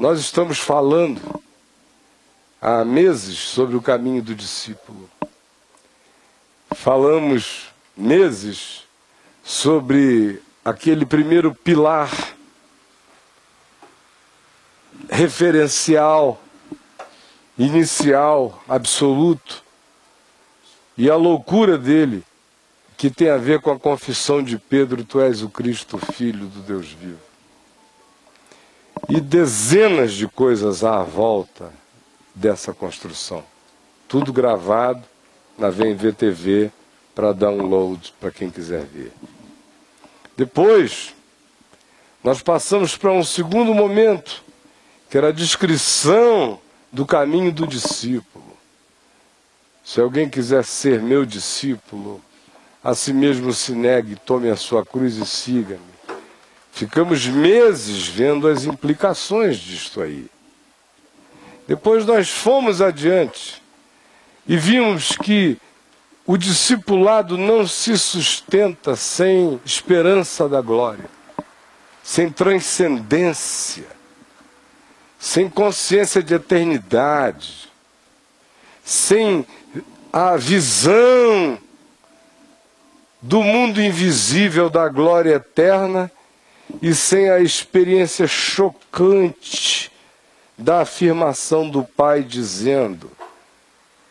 Nós estamos falando há meses sobre o caminho do discípulo. Falamos meses sobre aquele primeiro pilar referencial, inicial, absoluto, e a loucura dele, que tem a ver com a confissão de Pedro: tu és o Cristo, Filho do Deus vivo. E dezenas de coisas à volta dessa construção. Tudo gravado na VMVTV para download para quem quiser ver. Depois, nós passamos para um segundo momento, que era a descrição do caminho do discípulo. Se alguém quiser ser meu discípulo, a si mesmo se negue, tome a sua cruz e siga-me. Ficamos meses vendo as implicações disto aí. Depois nós fomos adiante e vimos que o discipulado não se sustenta sem esperança da glória, sem transcendência, sem consciência de eternidade, sem a visão do mundo invisível da glória eterna e sem a experiência chocante da afirmação do Pai dizendo: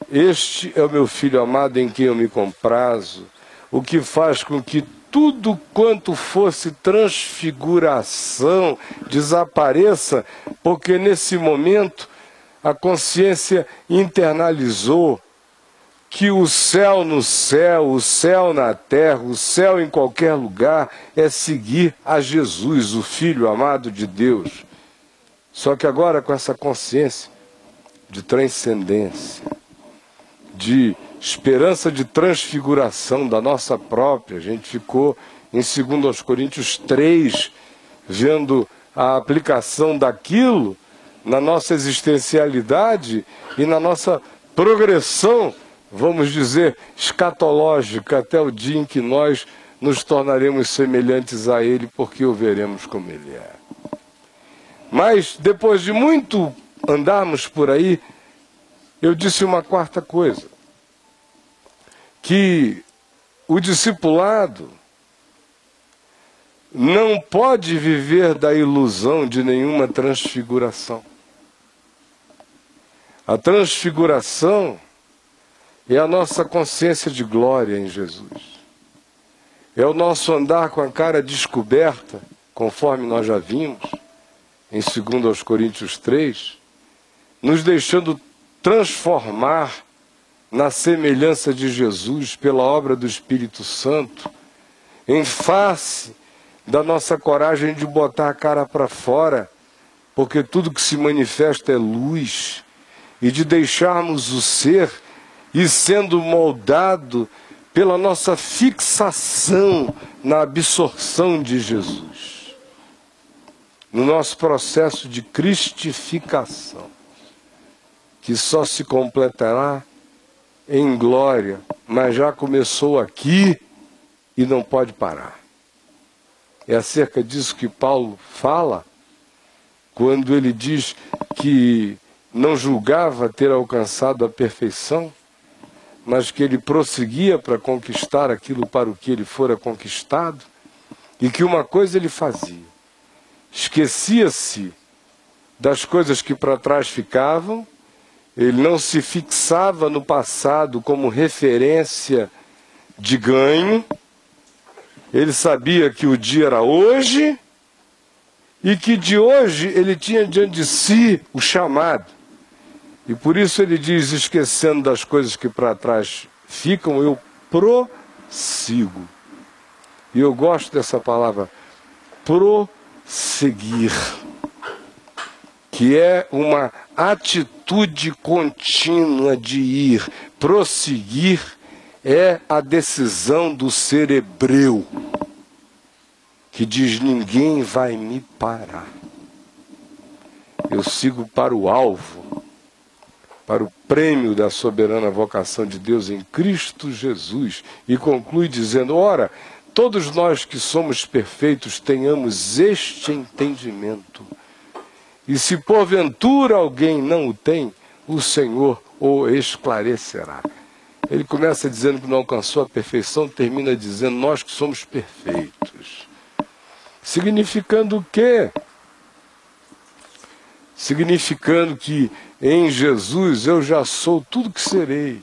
este é o meu Filho amado em quem eu me comprazo, o que faz com que tudo quanto fosse transfiguração desapareça, porque nesse momento a consciência internalizou que o céu no céu, o céu na terra, o céu em qualquer lugar é seguir a Jesus, o Filho amado de Deus. Só que agora com essa consciência de transcendência, de esperança de transfiguração da nossa própria, a gente ficou em 2 Coríntios 3, vendo a aplicação daquilo na nossa existencialidade e na nossa progressão, vamos dizer, escatológica, até o dia em que nós nos tornaremos semelhantes a Ele, porque o veremos como Ele é. Mas, depois de muito andarmos por aí, eu disse uma quarta coisa, que o discipulado não pode viver da ilusão de nenhuma transfiguração. A transfiguração é a nossa consciência de glória em Jesus. É o nosso andar com a cara descoberta, conforme nós já vimos, em 2 Coríntios 3, nos deixando transformar na semelhança de Jesus pela obra do Espírito Santo, em face da nossa coragem de botar a cara para fora, porque tudo que se manifesta é luz, e de deixarmos o ser e sendo moldado pela nossa fixação na absorção de Jesus, no nosso processo de cristificação, que só se completará em glória, mas já começou aqui e não pode parar. É acerca disso que Paulo fala, quando ele diz que não julgava ter alcançado a perfeição, mas que ele prosseguia para conquistar aquilo para o que ele fora conquistado, e que uma coisa ele fazia: esquecia-se das coisas que para trás ficavam, ele não se fixava no passado como referência de ganho, ele sabia que o dia era hoje, e que de hoje ele tinha diante de si o chamado. E por isso ele diz: esquecendo das coisas que para trás ficam, eu prossigo. E eu gosto dessa palavra, prosseguir, que é uma atitude contínua de ir. Prosseguir é a decisão do ser hebreu, que diz: ninguém vai me parar. Eu sigo para o alvo, para o prêmio da soberana vocação de Deus em Cristo Jesus. E conclui dizendo: ora, todos nós que somos perfeitos tenhamos este entendimento. E se porventura alguém não o tem, o Senhor o esclarecerá. Ele começa dizendo que não alcançou a perfeição, termina dizendo nós que somos perfeitos. Significando o quê? Significando que em Jesus eu já sou tudo que serei.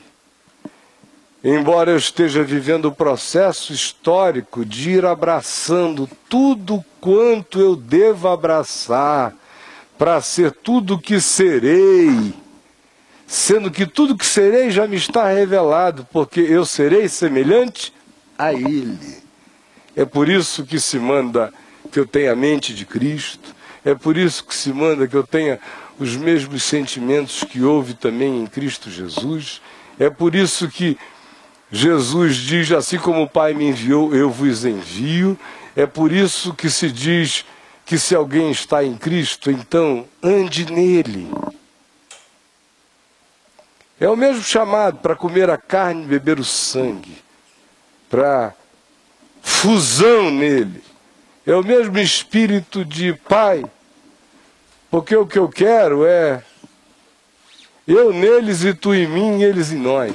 Embora eu esteja vivendo o processo histórico de ir abraçando tudo quanto eu devo abraçar para ser tudo que serei, sendo que tudo que serei já me está revelado, porque eu serei semelhante a Ele. É por isso que se manda que eu tenha a mente de Cristo, é por isso que se manda que eu tenha os mesmos sentimentos que houve também em Cristo Jesus, é por isso que Jesus diz, assim como o Pai me enviou, eu vos envio. É por isso que se diz que se alguém está em Cristo, então ande nele. É o mesmo chamado para comer a carne e beber o sangue, para fusão nele. É o mesmo espírito de Pai, porque o que eu quero é eu neles e tu em mim e eles em nós.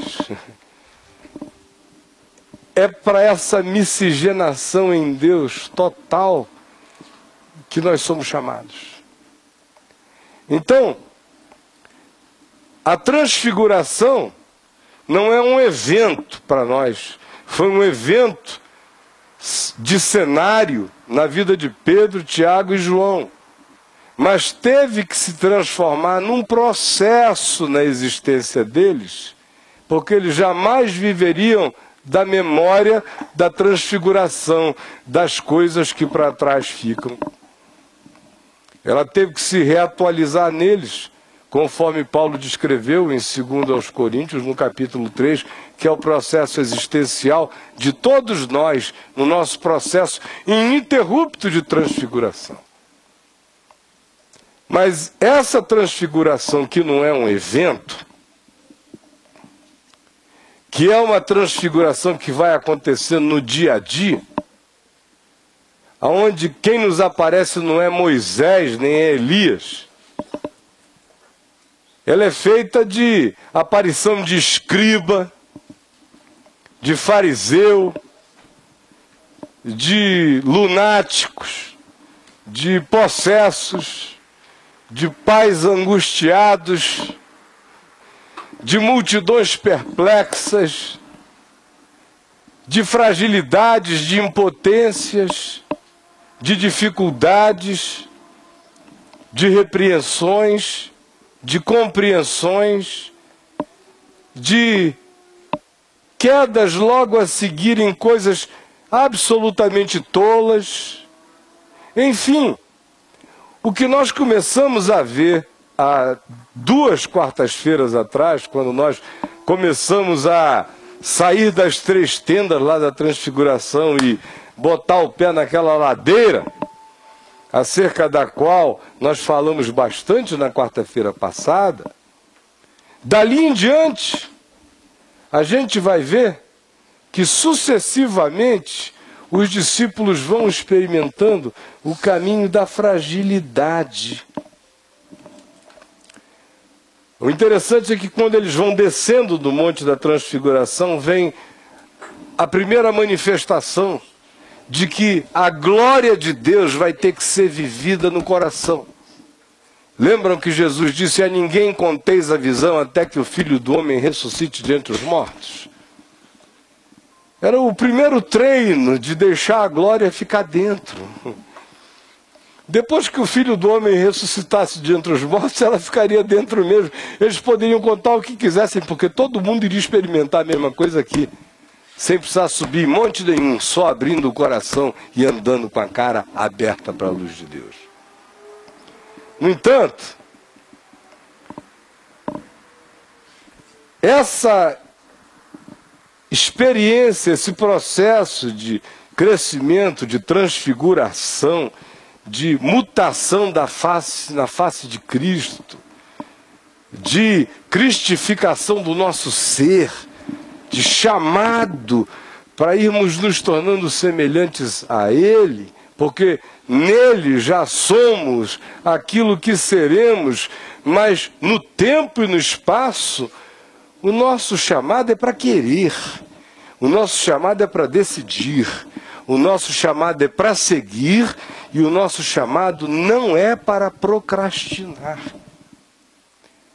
É para essa miscigenação em Deus total que nós somos chamados. Então, a transfiguração não é um evento para nós. Foi um evento de cenário na vida de Pedro, Tiago e João. Mas teve que se transformar num processo na existência deles, porque eles jamais viveriam da memória da transfiguração, das coisas que para trás ficam. Ela teve que se reatualizar neles, conforme Paulo descreveu em 2 aos Coríntios, no capítulo 3, que é o processo existencial de todos nós, no nosso processo ininterrupto de transfiguração. Mas essa transfiguração, que não é um evento, que é uma transfiguração que vai acontecendo no dia a dia, onde quem nos aparece não é Moisés nem é Elias. Ela é feita de aparição de escriba, de fariseu, de lunáticos, de possessos, de pais angustiados, de multidões perplexas, de fragilidades, de impotências, de dificuldades, de repreensões, de compreensões, de quedas logo a seguir em coisas absolutamente tolas. Enfim, o que nós começamos a ver há 2 quartas-feiras atrás, quando nós começamos a sair das 3 tendas lá da transfiguração e botar o pé naquela ladeira, acerca da qual nós falamos bastante na quarta-feira passada, dali em diante, a gente vai ver que sucessivamente os discípulos vão experimentando o caminho da fragilidade. O interessante é que quando eles vão descendo do Monte da Transfiguração, vem a primeira manifestação de que a glória de Deus vai ter que ser vivida no coração. Lembram que Jesus disse: a ninguém conteis a visão até que o Filho do Homem ressuscite dentre os mortos? Era o primeiro treino de deixar a glória ficar dentro. Depois que o Filho do Homem ressuscitasse de entre os mortos, ela ficaria dentro mesmo. Eles poderiam contar o que quisessem, porque todo mundo iria experimentar a mesma coisa aqui, sem precisar subir monte nenhum, só abrindo o coração e andando com a cara aberta para a luz de Deus. No entanto, essa experiência, esse processo de crescimento, de transfiguração, de mutação da face, na face de Cristo, de cristificação do nosso ser, de chamado para irmos nos tornando semelhantes a Ele, porque nele já somos aquilo que seremos, mas no tempo e no espaço, o nosso chamado é para querer, o nosso chamado é para decidir, o nosso chamado é para seguir e o nosso chamado não é para procrastinar.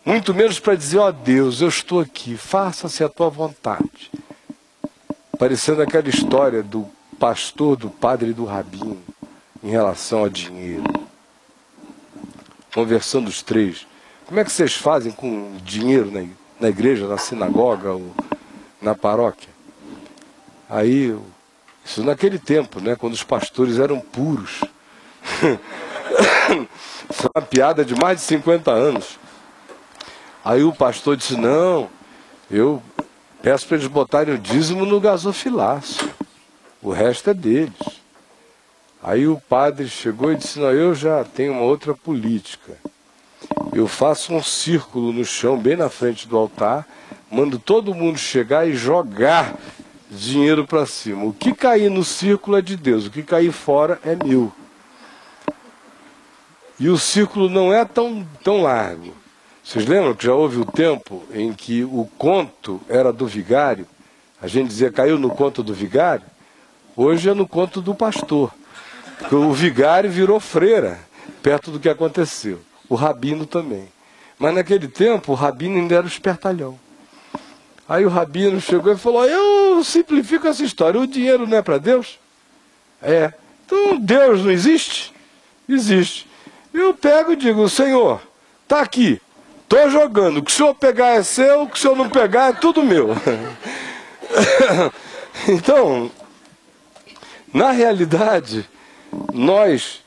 Muito menos para dizer, ó Deus, eu estou aqui, faça-se a tua vontade. Parecendo aquela história do pastor, do padre e do rabino em relação ao dinheiro. Conversando os três. Como é que vocês fazem com dinheiro na igreja, na sinagoga ou na paróquia? Aí, isso naquele tempo, né, quando os pastores eram puros. Foi uma piada de mais de 50 anos. Aí o pastor disse, não, eu peço para eles botarem o dízimo no gasofilácio. O resto é deles. Aí o padre chegou e disse, não, eu já tenho uma outra política. Eu faço um círculo no chão, bem na frente do altar, mando todo mundo chegar e jogar dinheiro para cima. O que cair no círculo é de Deus, o que cair fora é meu. E o círculo não é tão largo. Vocês lembram que já houve o tempo em que o conto era do vigário? A gente dizia, caiu no conto do vigário? Hoje é no conto do pastor. Porque o vigário virou freira, perto do que aconteceu. O rabino também. Mas naquele tempo, o rabino ainda era o espertalhão. Aí o rabino chegou e falou, eu simplifico essa história, o dinheiro não é para Deus? É. Então Deus não existe? Existe. Eu pego e digo, Senhor, está aqui. Estou jogando, o que o senhor pegar é seu, o que o senhor não pegar é tudo meu. Então, na realidade, nós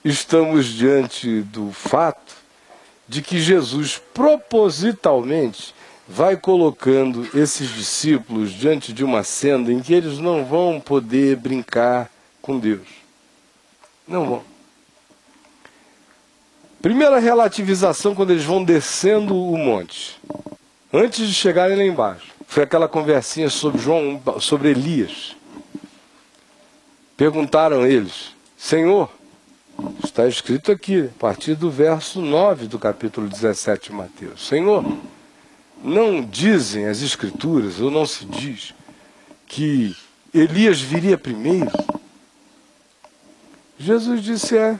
estamos diante do fato de que Jesus propositalmente vai colocando esses discípulos diante de uma senda em que eles não vão poder brincar com Deus. Não vão. Primeira relativização quando eles vão descendo o monte. Antes de chegarem lá embaixo. Foi aquela conversinha sobre Elias. Perguntaram eles, Senhor, está escrito aqui, a partir do verso 9 do capítulo 17 de Mateus. Senhor, não dizem as escrituras, ou não se diz, que Elias viria primeiro? Jesus disse, é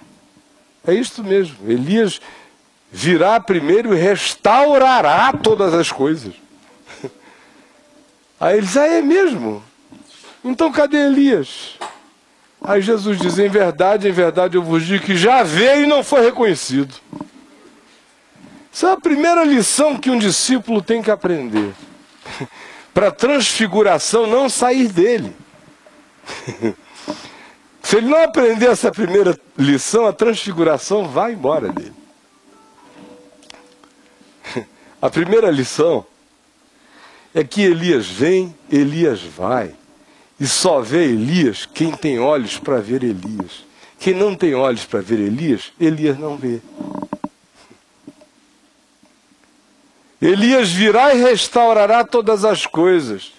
isto mesmo, Elias virá primeiro e restaurará todas as coisas. Aí eles, é mesmo? Então cadê Elias? Aí Jesus diz, em verdade eu vos digo que já veio e não foi reconhecido. Essa é a primeira lição que um discípulo tem que aprender. Para a transfiguração não sair dele. Se ele não aprender essa primeira lição, a transfiguração vai embora dele. A primeira lição é que Elias vem, Elias vai. E só vê Elias quem tem olhos para ver Elias. Quem não tem olhos para ver Elias, Elias não vê. Elias virá e restaurará todas as coisas.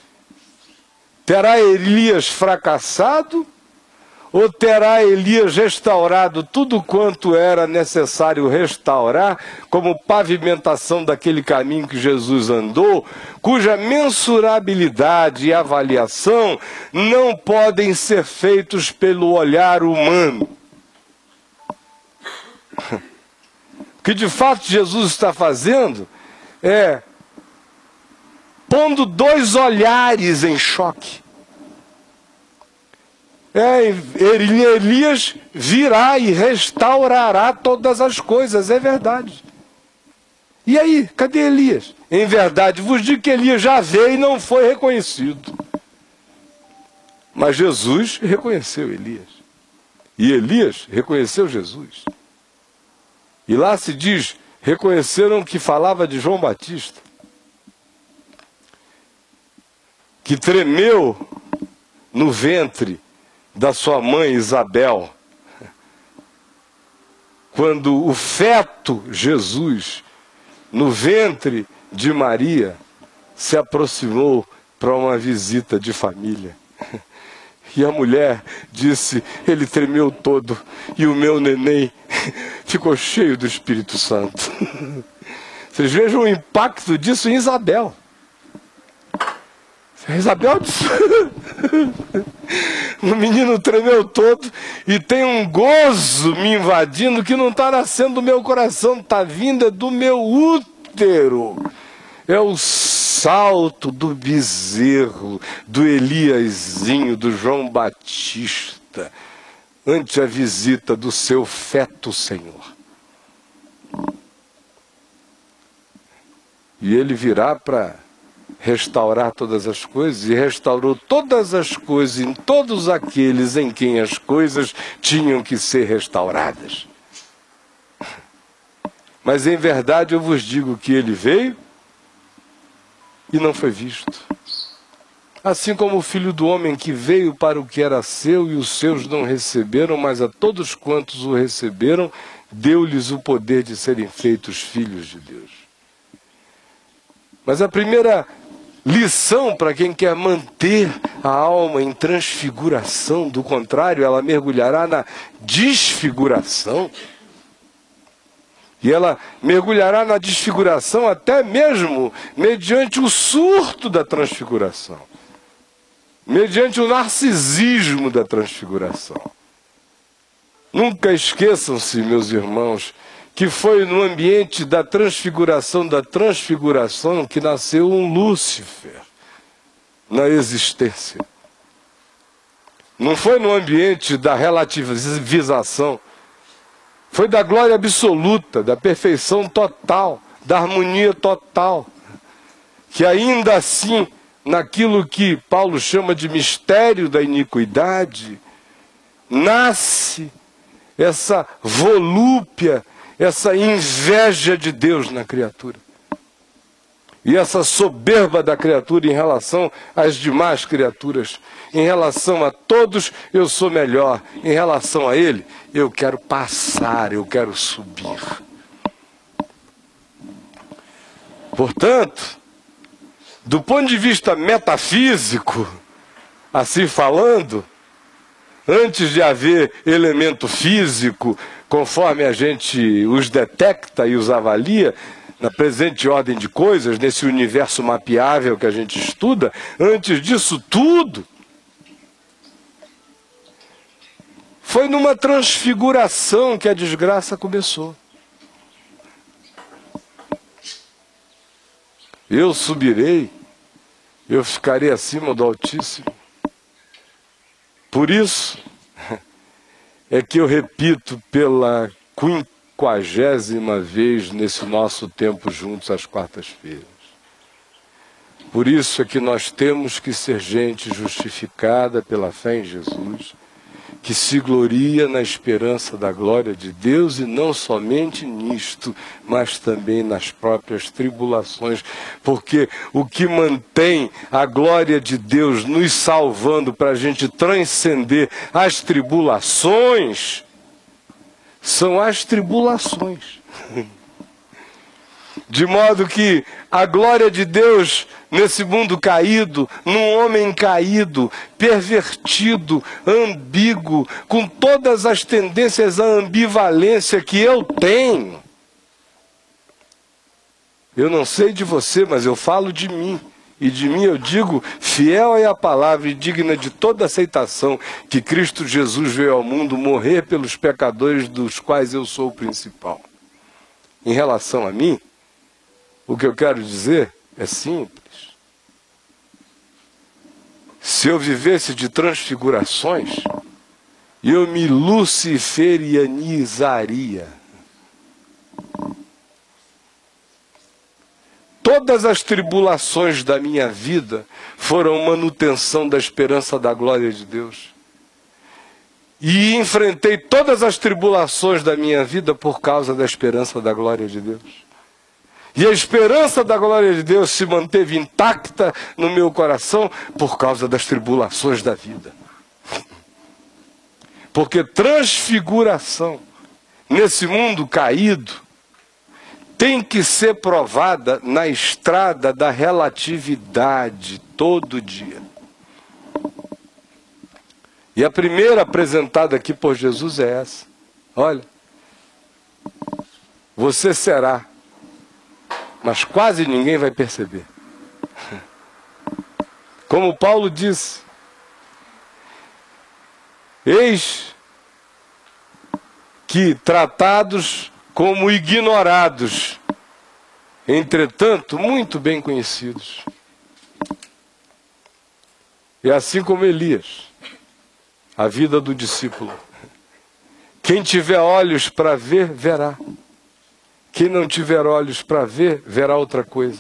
Terá Elias fracassado? Ou terá Elias restaurado tudo quanto era necessário restaurar, como pavimentação daquele caminho que Jesus andou, cuja mensurabilidade e avaliação não podem ser feitos pelo olhar humano? O que de fato Jesus está fazendo é pondo dois olhares em choque. Elias virá e restaurará todas as coisas, é verdade. E aí, cadê Elias? Em verdade, vos digo que Elias já veio e não foi reconhecido. Mas Jesus reconheceu Elias. E Elias reconheceu Jesus. E lá se diz, reconheceram que falava de João Batista, que tremeu no ventre da sua mãe Isabel, quando o feto Jesus, no ventre de Maria, se aproximou para uma visita de família. E a mulher disse, ele tremeu todo, e o meu neném ficou cheio do Espírito Santo. Vocês vejam o impacto disso em Isabel. Isabel disse, o menino tremeu todo e tem um gozo me invadindo que não está nascendo do meu coração, está vindo do meu útero. É o salto do bezerro, do Eliazinho, do João Batista, ante a visita do seu feto Senhor. E ele virá para restaurar todas as coisas, e restaurou todas as coisas em todos aqueles em quem as coisas tinham que ser restauradas. Mas em verdade eu vos digo que ele veio e não foi visto. Assim como o Filho do Homem que veio para o que era seu e os seus não receberam, mas a todos quantos o receberam, deu-lhes o poder de serem feitos filhos de Deus. Mas a primeira lição para quem quer manter a alma em transfiguração, do contrário, ela mergulhará na desfiguração. E ela mergulhará na desfiguração até mesmo mediante o surto da transfiguração. Mediante o narcisismo da transfiguração. Nunca esqueçam-se, meus irmãos, que foi no ambiente da transfiguração que nasceu um Lúcifer na existência. Não foi no ambiente da relativização. Foi da glória absoluta, da perfeição total, da harmonia total. Que ainda assim, naquilo que Paulo chama de mistério da iniquidade, nasce essa volúpia, essa inveja de Deus na criatura. E essa soberba da criatura em relação às demais criaturas. Em relação a todos, eu sou melhor. Em relação a ele, eu quero passar, eu quero subir. Portanto, do ponto de vista metafísico, assim falando, antes de haver elemento físico, conforme a gente os detecta e os avalia, na presente ordem de coisas, nesse universo mapeável que a gente estuda, antes disso tudo, foi numa transfiguração que a desgraça começou. Eu subirei, eu ficarei acima do Altíssimo. Por isso é que eu repito pela 50ª vez nesse nosso tempo juntos às quartas-feiras. Por isso é que nós temos que ser gente justificada pela fé em Jesus, que se gloria na esperança da glória de Deus, e não somente nisto, mas também nas próprias tribulações, porque o que mantém a glória de Deus nos salvando para a gente transcender as tribulações, são as tribulações. De modo que a glória de Deus nesse mundo caído, num homem caído, pervertido, ambíguo, com todas as tendências à ambivalência que eu tenho. Eu não sei de você, mas eu falo de mim. E de mim eu digo, fiel é a palavra e digna de toda aceitação, que Cristo Jesus veio ao mundo morrer pelos pecadores, dos quais eu sou o principal. Em relação a mim, o que eu quero dizer é simples. Se eu vivesse de transfigurações, eu me luciferianizaria. Todas as tribulações da minha vida foram manutenção da esperança da glória de Deus. E enfrentei todas as tribulações da minha vida por causa da esperança da glória de Deus. E a esperança da glória de Deus se manteve intacta no meu coração por causa das tribulações da vida. Porque transfiguração nesse mundo caído tem que ser provada na estrada da relatividade todo dia. E a primeira apresentada aqui por Jesus é essa. Olha, você será, mas quase ninguém vai perceber. Como Paulo disse, eis que tratados como ignorados, entretanto muito bem conhecidos. E assim como Elias, a vida do discípulo. Quem tiver olhos para ver, verá. Quem não tiver olhos para ver, verá outra coisa.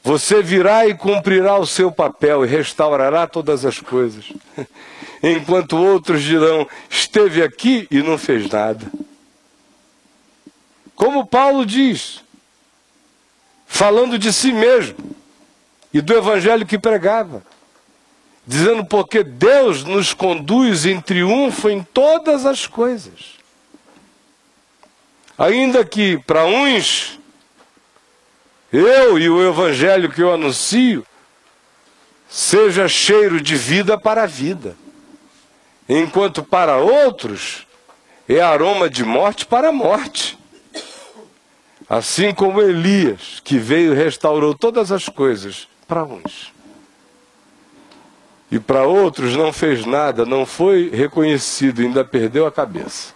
Você virá e cumprirá o seu papel e restaurará todas as coisas. Enquanto outros dirão, esteve aqui e não fez nada. Como Paulo diz, falando de si mesmo e do evangelho que pregava, dizendo porque Deus nos conduz em triunfo em todas as coisas. Ainda que para uns, eu e o evangelho que eu anuncio, seja cheiro de vida para a vida. Enquanto para outros, é aroma de morte para a morte. Assim como Elias, que veio e restaurou todas as coisas para uns. E para outros não fez nada, não foi reconhecido, ainda perdeu a cabeça.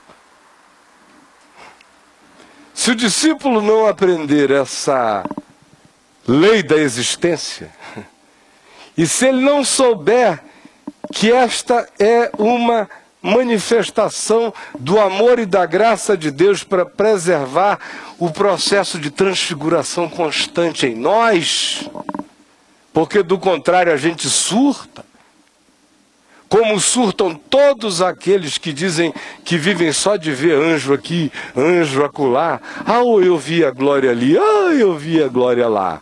Se o discípulo não aprender essa lei da existência, e se ele não souber que esta é uma manifestação do amor e da graça de Deus para preservar o processo de transfiguração constante em nós, porque do contrário a gente surta, como surtam todos aqueles que dizem que vivem só de ver anjo aqui, anjo acolá. Ah, eu vi a glória ali, ah, eu vi a glória lá.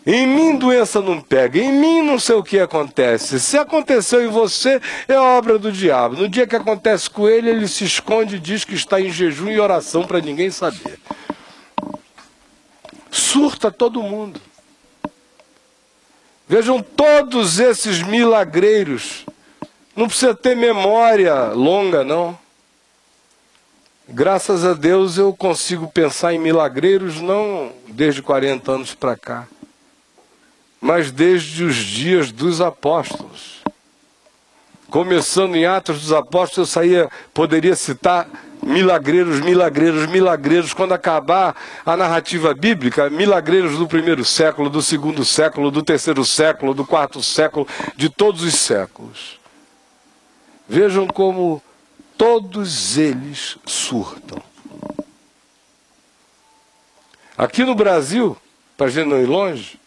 Em mim doença não pega, em mim não sei o que acontece. Se aconteceu em você, é obra do diabo. No dia que acontece com ele, ele se esconde e diz que está em jejum e oração para ninguém saber. Surta todo mundo. Vejam todos esses milagreiros. Não precisa ter memória longa, não. Graças a Deus eu consigo pensar em milagreiros não desde 40 anos para cá, mas desde os dias dos apóstolos. Começando em Atos dos Apóstolos, poderia citar milagreiros, milagreiros, milagreiros. Quando acabar a narrativa bíblica, milagreiros do primeiro século, do segundo século, do terceiro século, do quarto século, de todos os séculos. Vejam como todos eles surtam. Aqui no Brasil, para a gente não ir longe,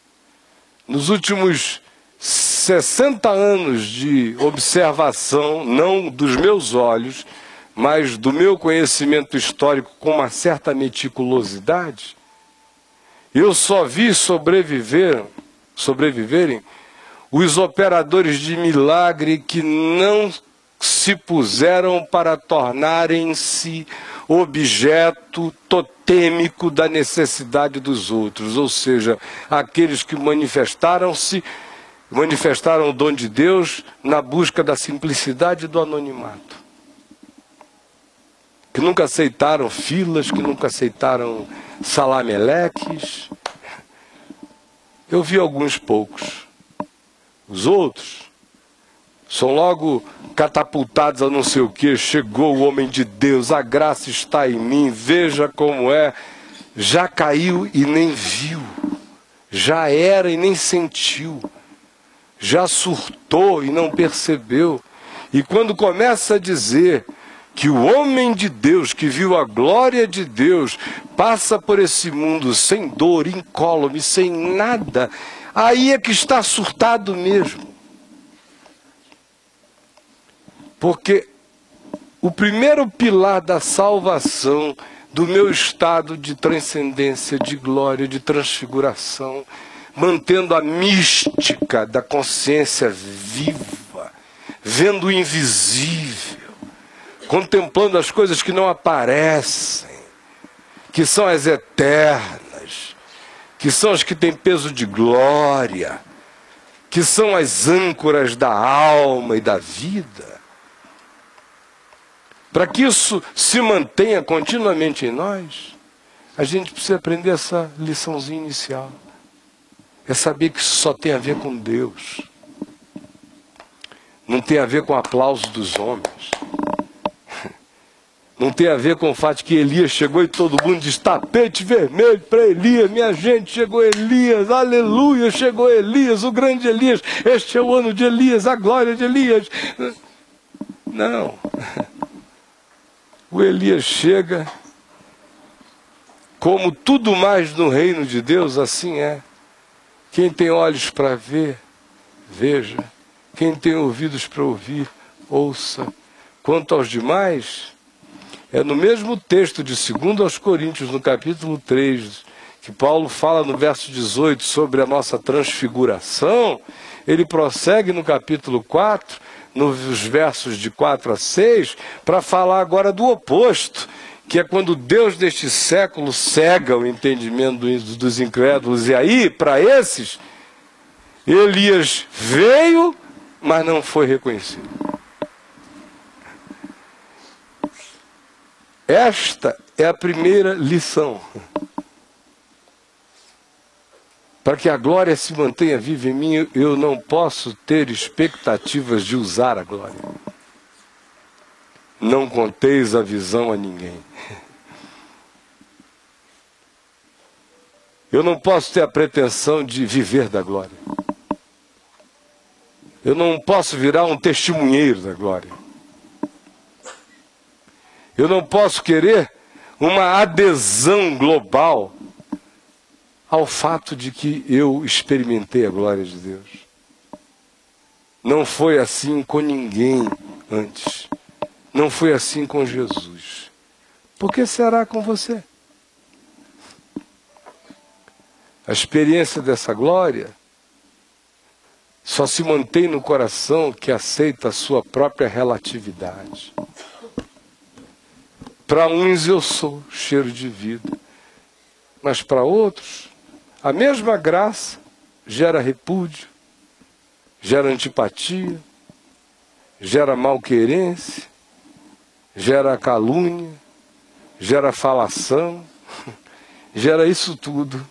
nos últimos 60 anos de observação, não dos meus olhos, mas do meu conhecimento histórico com uma certa meticulosidade, eu só vi sobreviverem os operadores de milagre que não se puseram para tornarem-se objeto totêmico da necessidade dos outros, ou seja, aqueles que manifestaram o dom de Deus na busca da simplicidade do anonimato. Que nunca aceitaram filas, que nunca aceitaram salameleques. Eu vi alguns poucos. Os outros são logo catapultados a não sei o que. Chegou o homem de Deus, a graça está em mim, veja como é. Já caiu e nem viu. Já era e nem sentiu. Já surtou e não percebeu. E quando começa a dizer que o homem de Deus, que viu a glória de Deus, passa por esse mundo sem dor, incólume, sem nada, aí é que está surtado mesmo. Porque o primeiro pilar da salvação, do meu estado de transcendência, de glória, de transfiguração, mantendo a mística da consciência viva, vendo o invisível, contemplando as coisas que não aparecem, que são as eternas, que são as que têm peso de glória. que são as âncoras da alma e da vida. Para que isso se mantenha continuamente em nós, a gente precisa aprender essa liçãozinha inicial. É saber que isso só tem a ver com Deus. Não tem a ver com o aplauso dos homens. Não tem a ver com o fato de que Elias chegou e todo mundo diz tapete vermelho para Elias. Minha gente, chegou Elias, aleluia, chegou Elias, o grande Elias. Este é o ano de Elias, a glória de Elias. Não. O Elias chega, como tudo mais no reino de Deus, assim é. Quem tem olhos para ver, veja. Quem tem ouvidos para ouvir, ouça. Quanto aos demais, é no mesmo texto de 2 aos Coríntios, no capítulo 3, que Paulo fala no verso 18 sobre a nossa transfiguração. Ele prossegue no capítulo 4, nos versos de 4 a 6, para falar agora do oposto, que é quando Deus deste século cega o entendimento dos incrédulos. E aí, para esses, Elias veio, mas não foi reconhecido. Esta é a primeira lição. Para que a glória se mantenha viva em mim, eu não posso ter expectativas de usar a glória. Não conteis a visão a ninguém. Eu não posso ter a pretensão de viver da glória. Eu não posso virar um testemunheiro da glória. Eu não posso querer uma adesão global ao fato de que eu experimentei a glória de Deus. Não foi assim com ninguém antes. Não foi assim com Jesus. Por que será com você? A experiência dessa glória só se mantém no coração que aceita a sua própria relatividade. Para uns eu sou cheiro de vida, mas para outros, a mesma graça gera repúdio, gera antipatia, gera malquerência, gera calúnia, gera falação, gera isso tudo.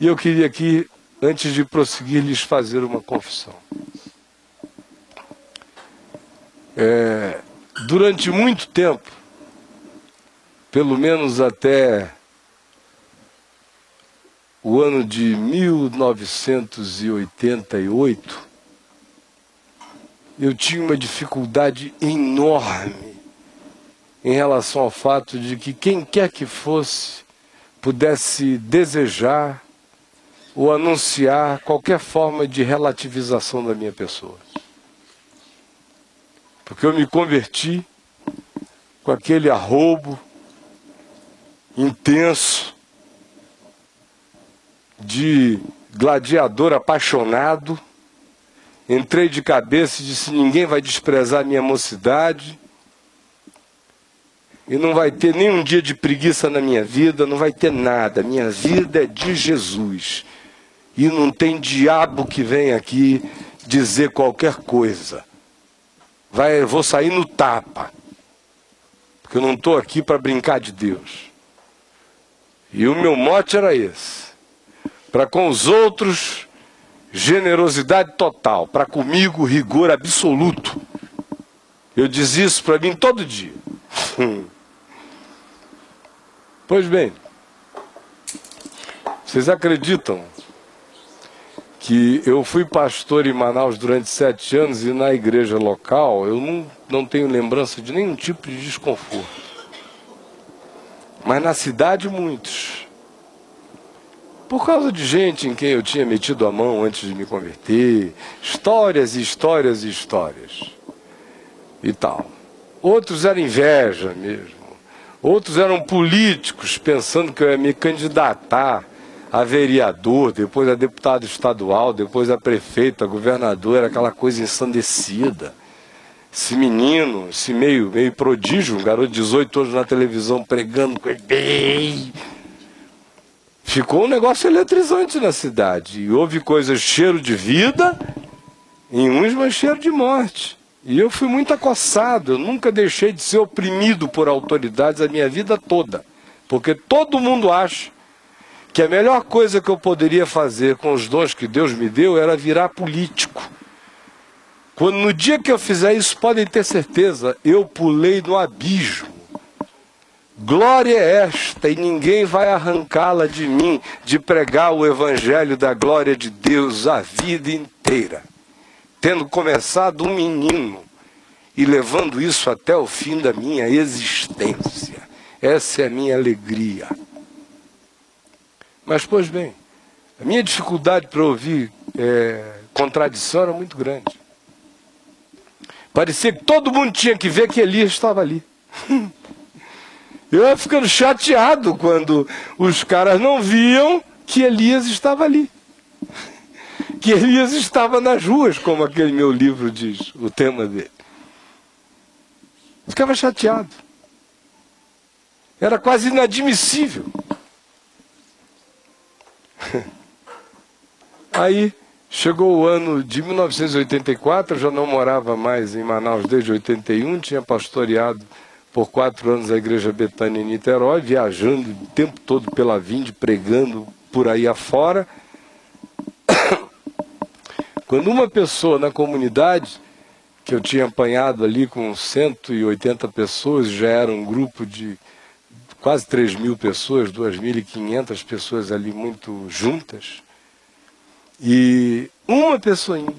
E eu queria aqui, antes de prosseguir, lhes fazer uma confissão. Durante muito tempo, pelo menos até o ano de 1988, eu tinha uma dificuldade enorme em relação ao fato de que quem quer que fosse pudesse desejar ou anunciar qualquer forma de relativização da minha pessoa. Porque eu me converti com aquele arrobo intenso de gladiador apaixonado. Entrei de cabeça e disse: ninguém vai desprezar a minha mocidade, e não vai ter nem um dia de preguiça na minha vida, não vai ter nada. Minha vida é de Jesus. E não tem diabo que venha aqui dizer qualquer coisa. Eu vou sair no tapa. Porque eu não estou aqui para brincar de Deus. E o meu mote era esse. Para com os outros, generosidade total. Para comigo, rigor absoluto. Eu dizia isso para mim todo dia. Pois bem, vocês acreditam que eu fui pastor em Manaus durante 7 anos e na igreja local eu não tenho lembrança de nenhum tipo de desconforto. Mas na cidade, muitos. Por causa de gente em quem eu tinha metido a mão antes de me converter, histórias e histórias e histórias e tal. Outros eram inveja mesmo. Outros eram políticos pensando que eu ia me candidatar a vereador, depois a deputado estadual, depois a prefeito, a governador, era aquela coisa ensandecida. Esse menino, esse meio prodígio, um garoto de 18 anos na televisão pregando com ele. ficou um negócio eletrizante na cidade. E houve coisas cheiro de vida, em uns, mas cheiro de morte. E eu fui muito acossado, eu nunca deixei de ser oprimido por autoridades a minha vida toda. Porque todo mundo acha que a melhor coisa que eu poderia fazer com os dons que Deus me deu era virar político. Quando no dia que eu fizer isso, podem ter certeza, eu pulei no abismo. Glória é esta, e ninguém vai arrancá-la de mim, de pregar o evangelho da glória de Deus a vida inteira. Tendo começado um menino e levando isso até o fim da minha existência. Essa é a minha alegria. Mas, pois bem, a minha dificuldade para ouvir contradição era muito grande. Parecia que todo mundo tinha que ver que Elias estava ali. Eu ia ficando chateado quando os caras não viam que Elias estava ali. Que Elias estava nas ruas, como aquele meu livro diz, o tema dele. Ficava chateado. Era quase inadmissível. Aí chegou o ano de 1984, eu já não morava mais em Manaus desde 81, tinha pastoreado por 4 anos a Igreja Betânia em Niterói, viajando o tempo todo pela Vinde, pregando por aí afora. Quando uma pessoa na comunidade, que eu tinha apanhado ali com 180 pessoas, já era um grupo de quase 3.000 pessoas, 2.500 pessoas ali muito juntas, e uma pessoinha,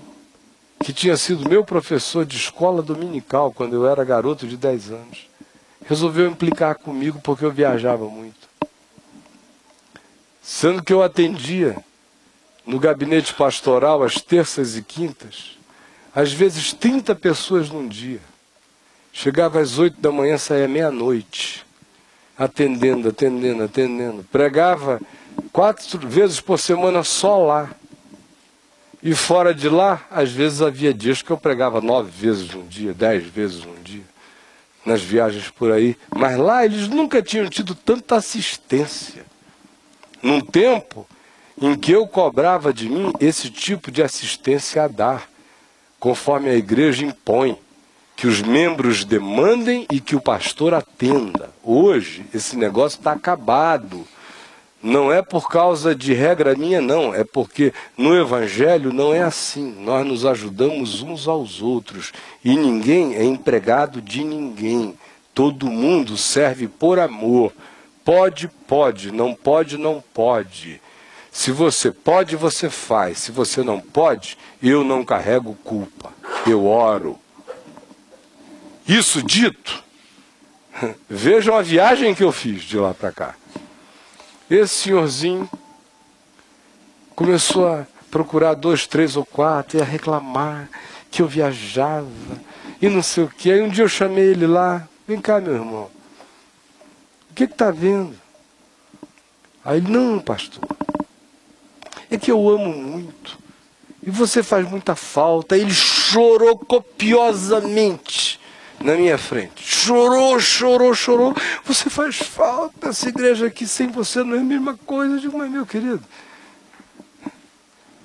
que tinha sido meu professor de escola dominical, quando eu era garoto de 10 anos, resolveu implicar comigo porque eu viajava muito. Sendo que eu atendia no gabinete pastoral às terças e quintas, às vezes 30 pessoas num dia. Chegava às 8 da manhã, saía meia-noite, atendendo. Pregava 4 vezes por semana só lá. E fora de lá, às vezes havia dias que eu pregava 9 vezes num dia, 10 vezes num dia, nas viagens por aí. Mas lá eles nunca tinham tido tanta assistência. Num tempo em que eu cobrava de mim esse tipo de assistência a dar, conforme a igreja impõe, que os membros demandem e que o pastor atenda. Hoje, esse negócio está acabado. Não é por causa de regra minha, não. É porque no Evangelho não é assim. Nós nos ajudamos uns aos outros. E ninguém é empregado de ninguém. Todo mundo serve por amor. Pode, pode. Não pode, não pode. Se você pode, você faz. Se você não pode, eu não carrego culpa. Eu oro. Isso dito, vejam a viagem que eu fiz de lá para cá. Esse senhorzinho começou a procurar 2, 3 ou 4 e a reclamar que eu viajava e não sei o que. Aí um dia eu chamei ele lá, vem cá meu irmão, o que está vendo? Aí ele, não pastor, é que eu amo muito e você faz muita falta. Aí ele chorou copiosamente na minha frente. Chorou. Você faz falta, essa igreja aqui sem você não é a mesma coisa. Eu digo, mas meu querido,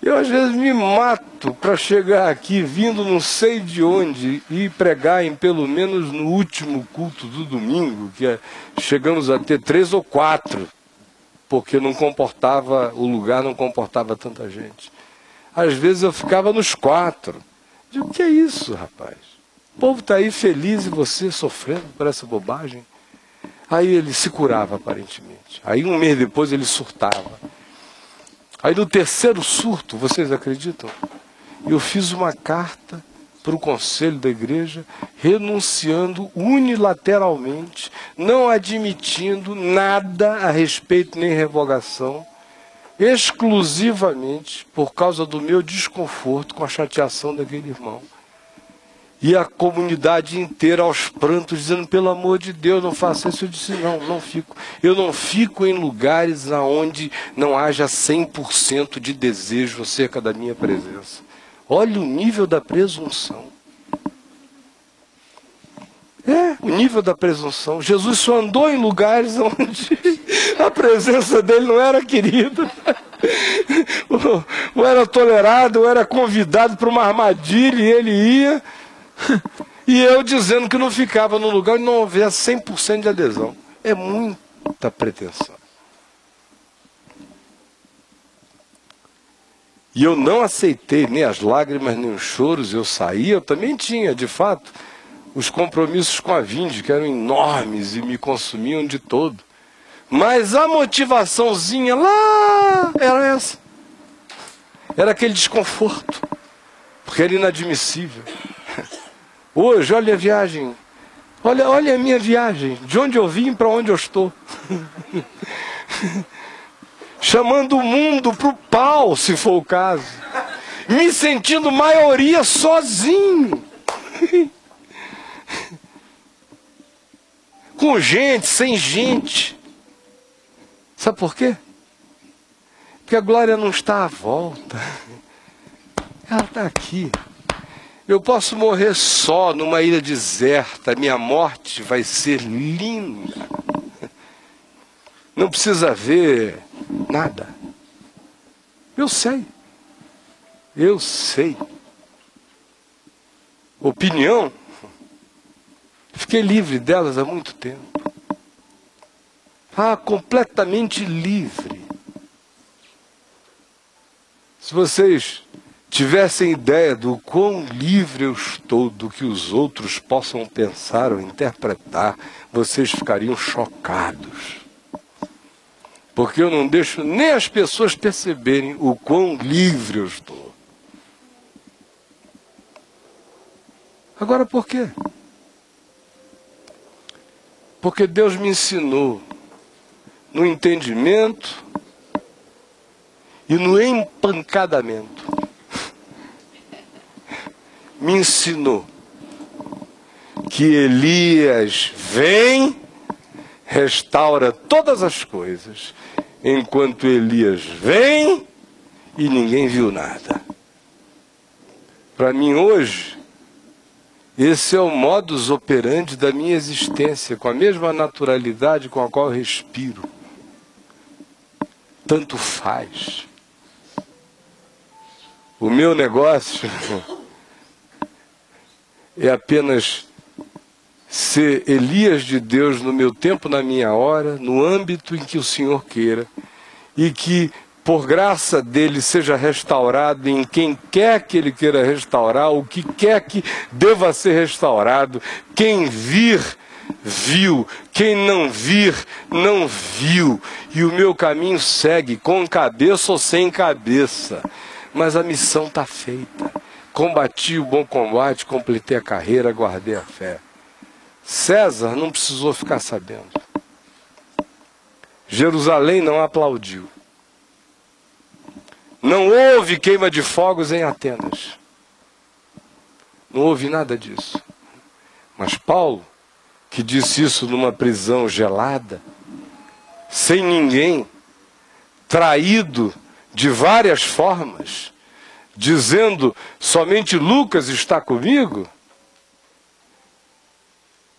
eu às vezes me mato para chegar aqui, vindo não sei de onde, e pregar em pelo menos no último culto do domingo, que chegamos a ter 3 ou 4, porque não comportava, o lugar não comportava tanta gente. Às vezes eu ficava nos 4. Eu digo, o que é isso, rapaz? O povo está aí feliz e você sofrendo por essa bobagem. Aí ele se curava aparentemente. Aí um mês depois ele surtava. Aí no 3º surto, vocês acreditam? Eu fiz uma carta para o conselho da igreja, renunciando unilateralmente, não admitindo nada a respeito nem revogação, exclusivamente por causa do meu desconforto com a chateação daquele irmão. E a comunidade inteira aos prantos, dizendo, pelo amor de Deus, não faça isso. Eu disse, não fico. Eu não fico em lugares onde não haja 100% de desejo acerca da minha presença. Olha o nível da presunção. O nível da presunção. Jesus só andou em lugares onde a presença dele não era querida. Ou era tolerado, ou era convidado para uma armadilha e ele ia. E eu dizendo que não ficava no lugar e não houvesse 100% de adesão. É muita pretensão. E eu não aceitei nem as lágrimas, nem os choros. Eu saí, eu também tinha, de fato, os compromissos com a Vinde, que eram enormes e me consumiam de todo. Mas a motivaçãozinha lá era essa. Era aquele desconforto, porque era inadmissível. Hoje, olha a viagem, olha a minha viagem, de onde eu vim para onde eu estou. Chamando o mundo para o pau, se for o caso. Me sentindo maioria sozinho. Com gente, sem gente. Sabe por quê? Porque a glória não está à volta. Ela está aqui. Eu posso morrer só numa ilha deserta. Minha morte vai ser linda. Não precisa ver nada. Eu sei. Eu sei. Opinião. Fiquei livre delas há muito tempo. Completamente livre. Se vocês tivessem ideia do quão livre eu estou do que os outros possam pensar ou interpretar, vocês ficariam chocados. Porque eu não deixo nem as pessoas perceberem o quão livre eu estou. Agora por quê? Porque Deus me ensinou no entendimento e no empancadamento. Me ensinou que Elias vem, restaura todas as coisas, enquanto Elias vem e ninguém viu nada. Para mim hoje, esse é o modus operandi da minha existência, com a mesma naturalidade com a qual eu respiro. Tanto faz. O meu negócio é apenas ser Elias de Deus no meu tempo, na minha hora, no âmbito em que o Senhor queira, e que, por graça dele, seja restaurado em quem quer que ele queira restaurar, o que quer que deva ser restaurado. Quem vir, viu. Quem não vir, não viu. E o meu caminho segue, com cabeça ou sem cabeça. Mas a missão está feita. Combati o bom combate, completei a carreira, guardei a fé. César não precisou ficar sabendo. Jerusalém não aplaudiu. Não houve queima de fogos em Atenas. Não houve nada disso. Mas Paulo, que disse isso numa prisão gelada, sem ninguém, traído de várias formas, dizendo, somente Lucas está comigo.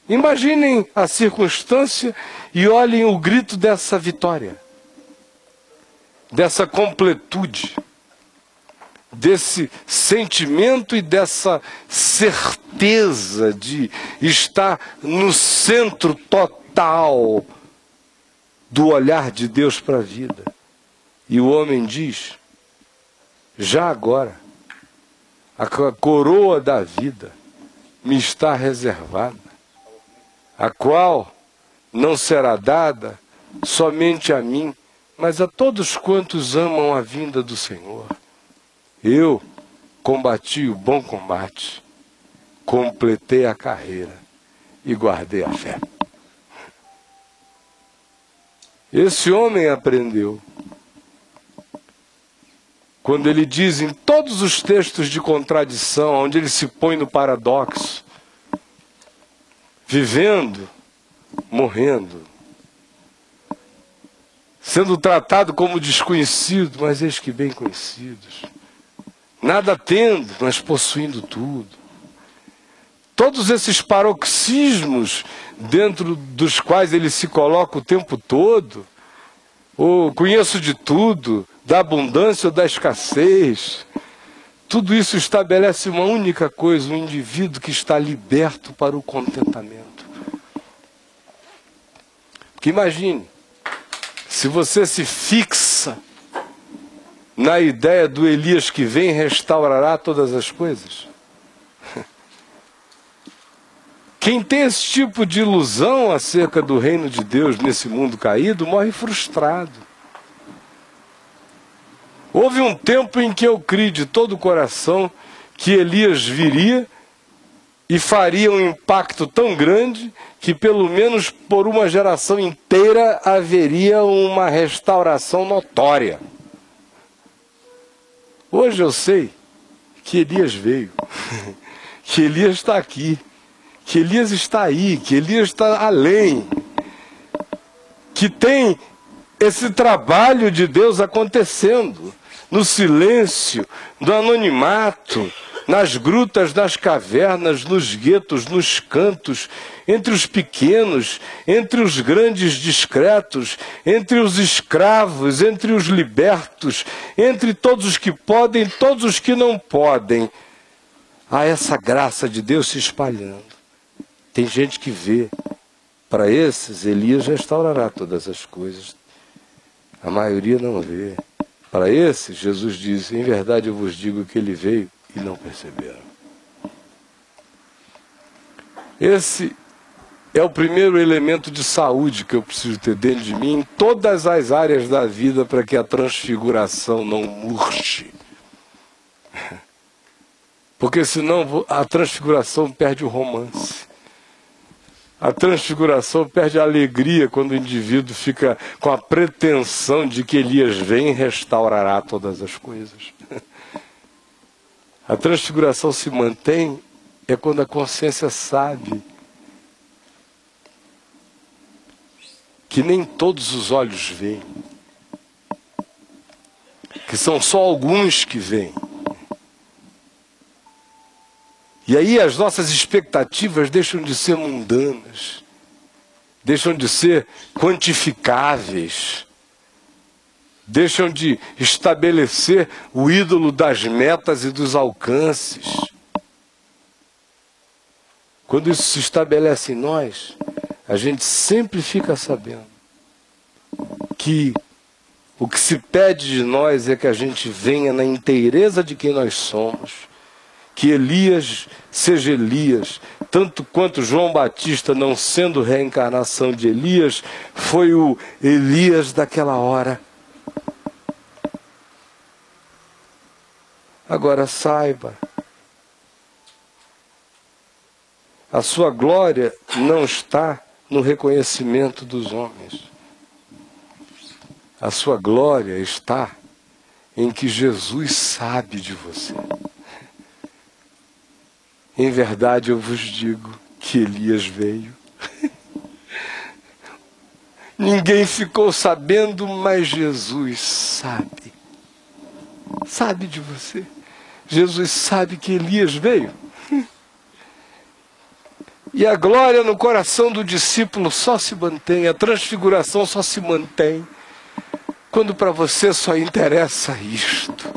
Imaginem a circunstância e olhem o grito dessa vitória, dessa completude, desse sentimento e dessa certeza de estar no centro total do olhar de Deus para a vida. E o homem diz, já agora, a coroa da vida me está reservada, a qual não será dada somente a mim, mas a todos quantos amam a vinda do Senhor. Eu combati o bom combate, completei a carreira e guardei a fé. Esse homem aprendeu. Quando ele diz em todos os textos de contradição, onde ele se põe no paradoxo, vivendo, morrendo, sendo tratado como desconhecido, mas eis que bem conhecidos, nada tendo, mas possuindo tudo, todos esses paroxismos dentro dos quais ele se coloca o tempo todo, ou conheço de tudo, da abundância ou da escassez, tudo isso estabelece uma única coisa, um indivíduo que está liberto para o contentamento. Porque imagine, se você se fixa na ideia do Elias que vem e restaurará todas as coisas. Quem tem esse tipo de ilusão acerca do reino de Deus nesse mundo caído, morre frustrado. Houve um tempo em que eu criei de todo o coração que Elias viria e faria um impacto tão grande que pelo menos por uma geração inteira haveria uma restauração notória. Hoje eu sei que Elias veio, que Elias está aqui, que Elias está aí, que Elias está além, que tem esse trabalho de Deus acontecendo no silêncio, no anonimato, nas grutas, nas cavernas, nos guetos, nos cantos, entre os pequenos, entre os grandes discretos, entre os escravos, entre os libertos, entre todos os que podem, todos os que não podem. Há essa graça de Deus se espalhando. Tem gente que vê. Para esses, Elias restaurará todas as coisas. A maioria não vê. Para esses, Jesus diz, em verdade eu vos digo que ele veio e não perceberam. Esse é o primeiro elemento de saúde que eu preciso ter dentro de mim, em todas as áreas da vida, para que a transfiguração não murche. Porque senão a transfiguração perde o romance. A transfiguração perde a alegria quando o indivíduo fica com a pretensão de que Elias vem e restaurará todas as coisas. A transfiguração se mantém é quando a consciência sabe que nem todos os olhos veem, que são só alguns que veem. E aí as nossas expectativas deixam de ser mundanas, deixam de ser quantificáveis, deixam de estabelecer o ídolo das metas e dos alcances. Quando isso se estabelece em nós, a gente sempre fica sabendo que o que se pede de nós é que a gente venha na inteireza de quem nós somos, que Elias seja Elias, tanto quanto João Batista, não sendo reencarnação de Elias, foi o Elias daquela hora. Agora saiba, a sua glória não está no reconhecimento dos homens. A sua glória está em que Jesus sabe de você. Em verdade eu vos digo que Elias veio. Ninguém ficou sabendo, mas Jesus sabe. Sabe de você. Jesus sabe que Elias veio. E a glória no coração do discípulo só se mantém, a transfiguração só se mantém quando para você só interessa isto.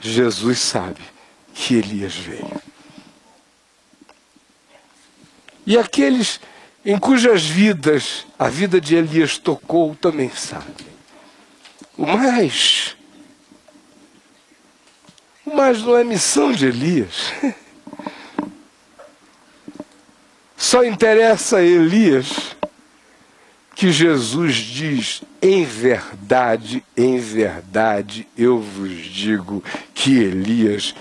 Jesus sabe que Elias veio. E aqueles em cujas vidas a vida de Elias tocou também sabem. O mais não é missão de Elias. Só interessa a Elias que Jesus diz, em verdade, eu vos digo que Elias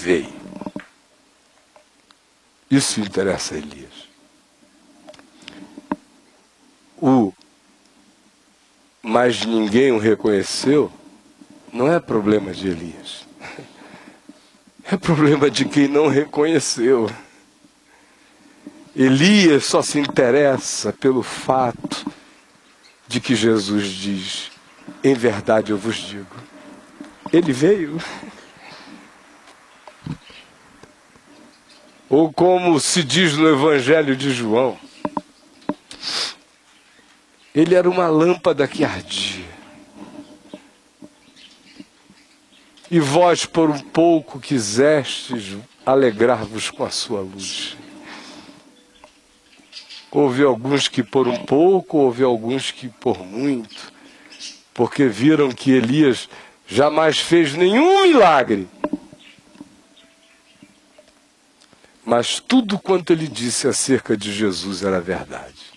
veio. Isso interessa a Elias. Mas ninguém o reconheceu, não é problema de Elias. É problema de quem não reconheceu. Elias só se interessa pelo fato de que Jesus diz, em verdade eu vos digo, ele veio. Ou como se diz no Evangelho de João, ele era uma lâmpada que ardia. E vós por um pouco quisestes alegrar-vos com a sua luz. Houve alguns que por um pouco, houve alguns que por muito, porque viram que Elias jamais fez nenhum milagre. Mas tudo quanto ele disse acerca de Jesus era verdade.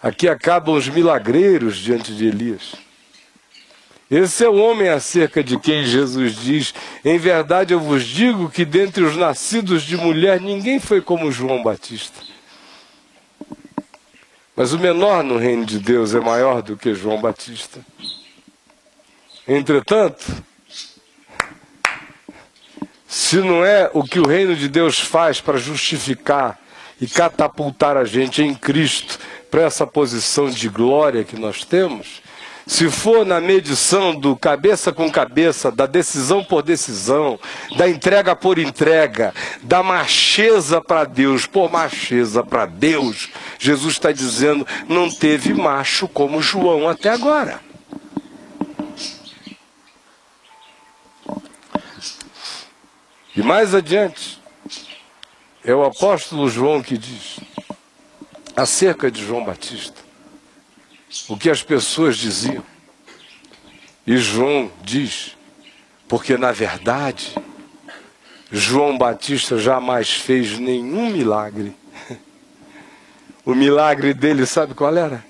Aqui acabam os milagreiros diante de Elias. Esse é o homem acerca de quem Jesus diz: em verdade eu vos digo que dentre os nascidos de mulher ninguém foi como João Batista. Mas o menor no reino de Deus é maior do que João Batista. Entretanto, se não é o que o reino de Deus faz para justificar e catapultar a gente em Cristo para essa posição de glória que nós temos, se for na medição do cabeça com cabeça, da decisão por decisão, da entrega por entrega, da macheza para Deus por macheza para Deus, Jesus está dizendo, não teve macho como João até agora. E mais adiante, é o apóstolo João que diz, acerca de João Batista, o que as pessoas diziam. E João diz, porque na verdade, João Batista jamais fez nenhum milagre. O milagre dele, sabe qual era?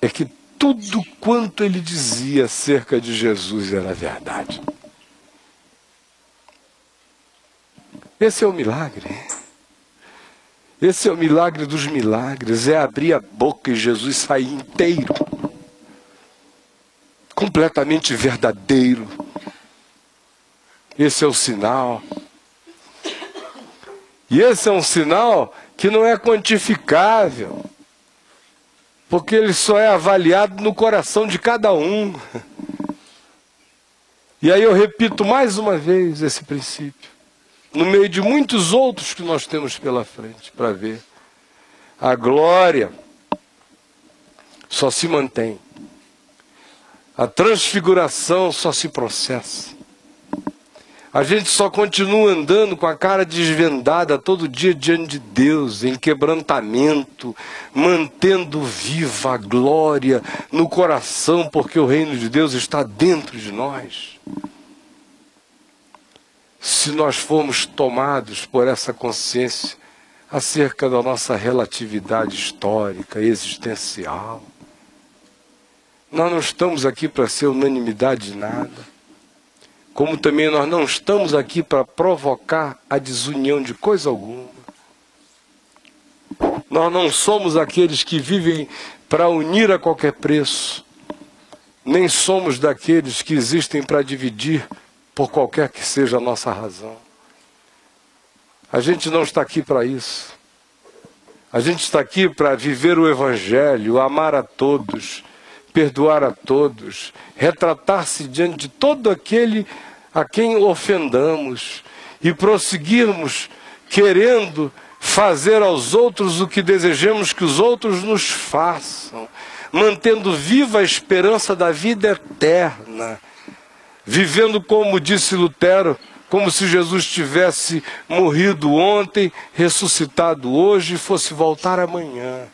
É que tudo quanto ele dizia acerca de Jesus era verdade. Esse é o milagre. Esse é o milagre dos milagres, é abrir a boca e Jesus sair inteiro. Completamente verdadeiro. Esse é o sinal. E esse é um sinal que não é quantificável, porque ele só é avaliado no coração de cada um. E aí eu repito mais uma vez esse princípio. No meio de muitos outros que nós temos pela frente para ver. A glória só se mantém. A transfiguração só se processa. A gente só continua andando com a cara desvendada todo dia diante de Deus, em quebrantamento, mantendo viva a glória no coração, porque o reino de Deus está dentro de nós. Se nós formos tomados por essa consciência acerca da nossa relatividade histórica, existencial, nós não estamos aqui para ser unanimidade de nada, como também nós não estamos aqui para provocar a desunião de coisa alguma. Nós não somos aqueles que vivem para unir a qualquer preço, nem somos daqueles que existem para dividir por qualquer que seja a nossa razão. A gente não está aqui para isso. A gente está aqui para viver o Evangelho, amar a todos, perdoar a todos, retratar-se diante de todo aquele a quem ofendamos e prosseguirmos querendo fazer aos outros o que desejamos que os outros nos façam, mantendo viva a esperança da vida eterna, vivendo, como disse Lutero, como se Jesus tivesse morrido ontem, ressuscitado hoje e fosse voltar amanhã.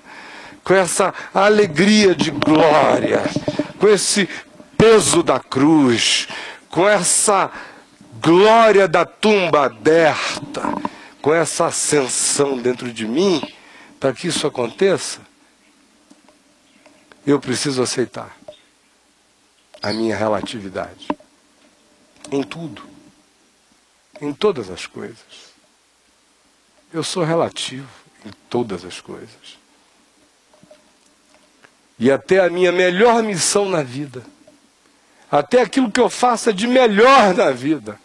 Com essa alegria de glória, com esse peso da cruz, com essa glória da tumba aberta, com essa ascensão dentro de mim, para que isso aconteça, eu preciso aceitar a minha relatividade. Em tudo. Em todas as coisas. Eu sou relativo em todas as coisas. E até a minha melhor missão na vida, até aquilo que eu faça de melhor na vida,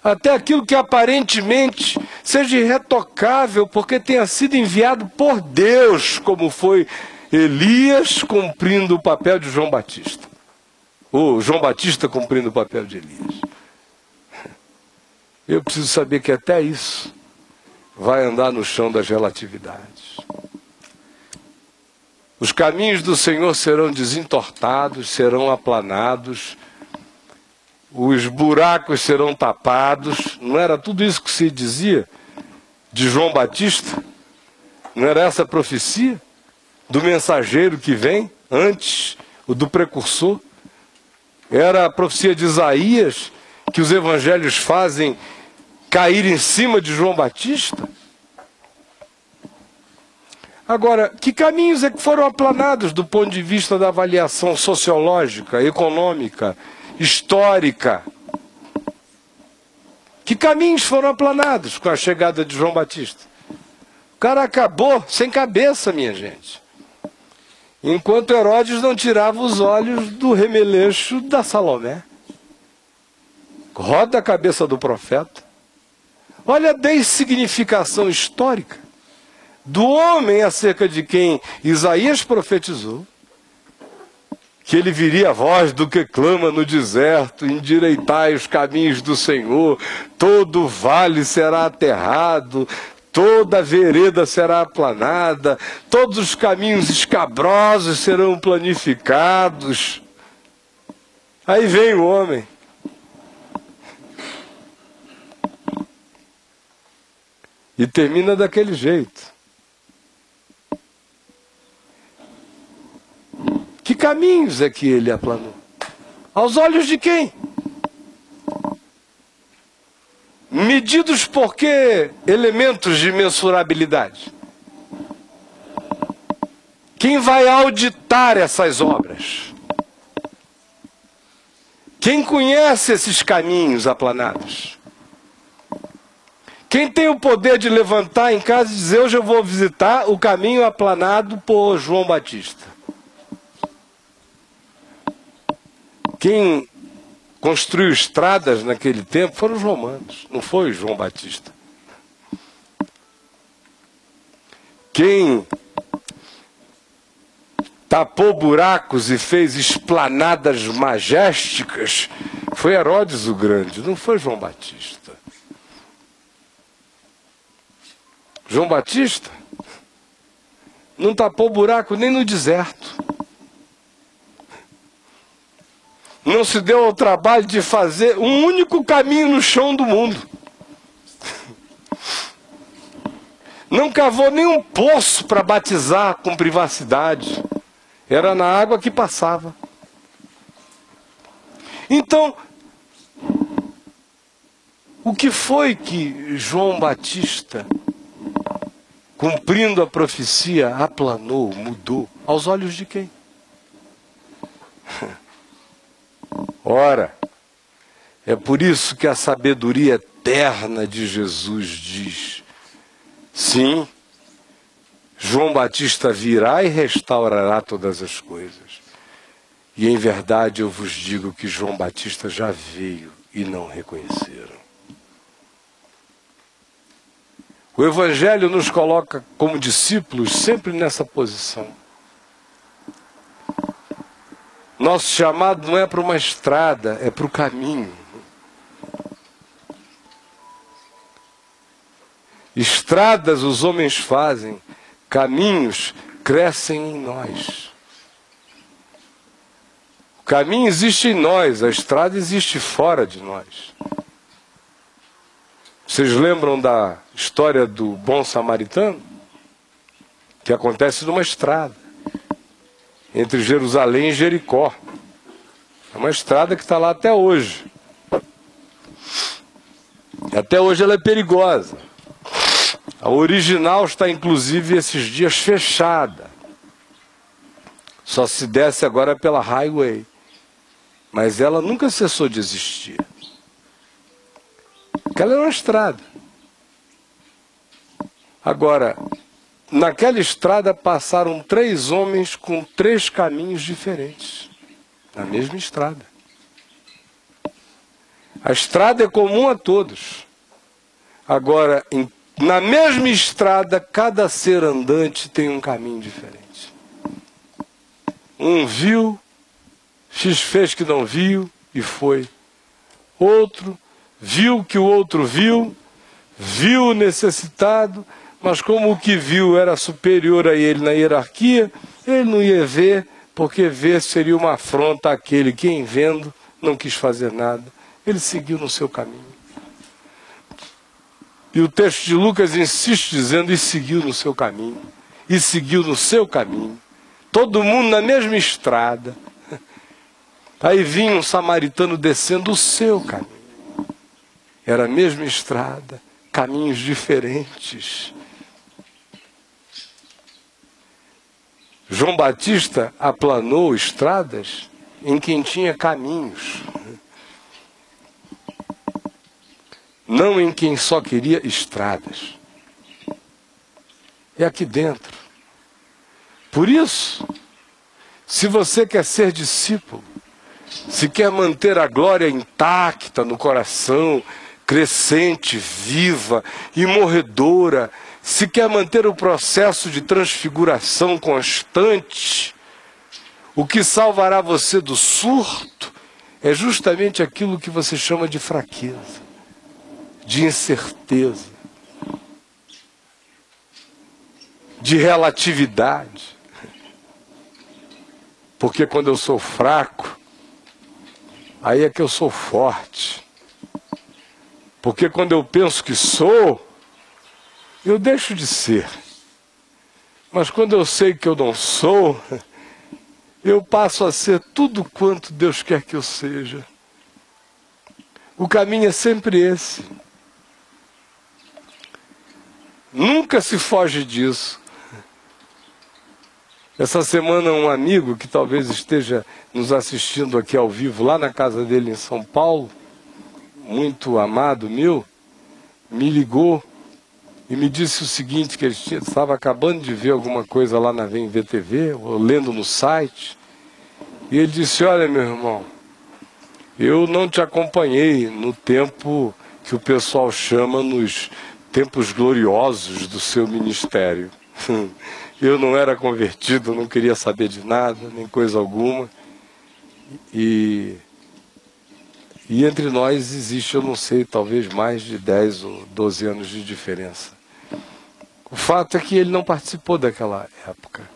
até aquilo que aparentemente seja irretocável, porque tenha sido enviado por Deus, como foi Elias cumprindo o papel de João Batista. O João Batista cumprindo o papel de Elias. Eu preciso saber que até isso vai andar no chão das relatividades. Os caminhos do Senhor serão desentortados, serão aplanados, os buracos serão tapados. Não era tudo isso que se dizia de João Batista? Não era essa a profecia do mensageiro que vem antes, o do precursor? Era a profecia de Isaías que os evangelhos fazem cair em cima de João Batista? Agora, que caminhos é que foram aplanados do ponto de vista da avaliação sociológica, econômica, histórica? Que caminhos foram aplanados com a chegada de João Batista? O cara acabou sem cabeça, minha gente. Enquanto Herodes não tirava os olhos do remeleixo da Salomé. Roda a cabeça do profeta. Olha a dessignificação histórica do homem acerca de quem Isaías profetizou, que ele viria a voz do que clama no deserto: endireitai os caminhos do Senhor, todo vale será aterrado, toda vereda será aplanada, todos os caminhos escabrosos serão planificados. Aí vem o homem. E termina daquele jeito. Que caminhos é que ele aplanou? Aos olhos de quem? Medidos por que elementos de mensurabilidade? Quem vai auditar essas obras? Quem conhece esses caminhos aplanados? Quem tem o poder de levantar em casa e dizer: hoje eu vou visitar o caminho aplanado por João Batista? Quem construiu estradas naquele tempo foram os romanos, não foi João Batista. Quem tapou buracos e fez esplanadas majésticas foi Herodes o Grande, não foi João Batista. João Batista não tapou buraco nem no deserto. Não se deu ao trabalho de fazer um único caminho no chão do mundo. Não cavou nenhum poço para batizar com privacidade. Era na água que passava. Então, o que foi que João Batista, cumprindo a profecia, aplanou, mudou? Aos olhos de quem? Ora, é por isso que a sabedoria eterna de Jesus diz: sim, João Batista virá e restaurará todas as coisas. E em verdade eu vos digo que João Batista já veio e não reconheceram. O Evangelho nos coloca como discípulos sempre nessa posição. Nosso chamado não é para uma estrada, é para o caminho. Estradas os homens fazem, caminhos crescem em nós. O caminho existe em nós, a estrada existe fora de nós. Vocês lembram da história do bom samaritano? Que acontece numa estrada entre Jerusalém e Jericó. É uma estrada que está lá até hoje. Até hoje ela é perigosa. A original está inclusive esses dias fechada. Só se desce agora pela highway. Mas ela nunca cessou de existir. Porque ela é uma estrada. Agora, naquela estrada passaram 3 homens com 3 caminhos diferentes. Na mesma estrada. A estrada é comum a todos. Agora, na mesma estrada, cada ser andante tem um caminho diferente. Um viu, X fez que não viu e foi. Outro viu que o outro viu, viu o necessitado, mas como o que viu era superior a ele na hierarquia, ele não ia ver, porque ver seria uma afronta àquele que, em vendo, não quis fazer nada. Ele seguiu no seu caminho. E o texto de Lucas insiste dizendo, e seguiu no seu caminho. E seguiu no seu caminho. Todo mundo na mesma estrada. Aí vinha um samaritano descendo o seu caminho. Era a mesma estrada, caminhos diferentes. João Batista aplanou estradas em quem tinha caminhos. Não em quem só queria estradas. É aqui dentro. Por isso, se você quer ser discípulo, se quer manter a glória intacta no coração, crescente, viva e morredora, se quer manter o processo de transfiguração constante, o que salvará você do surto é justamente aquilo que você chama de fraqueza, de incerteza, de relatividade. Porque quando eu sou fraco, aí é que eu sou forte. Porque quando eu penso que sou, eu deixo de ser. Mas quando eu sei que eu não sou, eu passo a ser tudo quanto Deus quer que eu seja. O caminho é sempre esse. Nunca se foge disso. Essa semana um amigo que talvez esteja nos assistindo aqui ao vivo, lá na casa dele em São Paulo, muito amado meu, me ligou e me disse o seguinte, que ele estava acabando de ver alguma coisa lá na VTV, ou lendo no site, e ele disse, olha meu irmão, eu não te acompanhei no tempo que o pessoal chama nos tempos gloriosos do seu ministério. Eu não era convertido, não queria saber de nada, nem coisa alguma. E entre nós existe, eu não sei, talvez mais de 10 ou 12 anos de diferença. O fato é que ele não participou daquela época.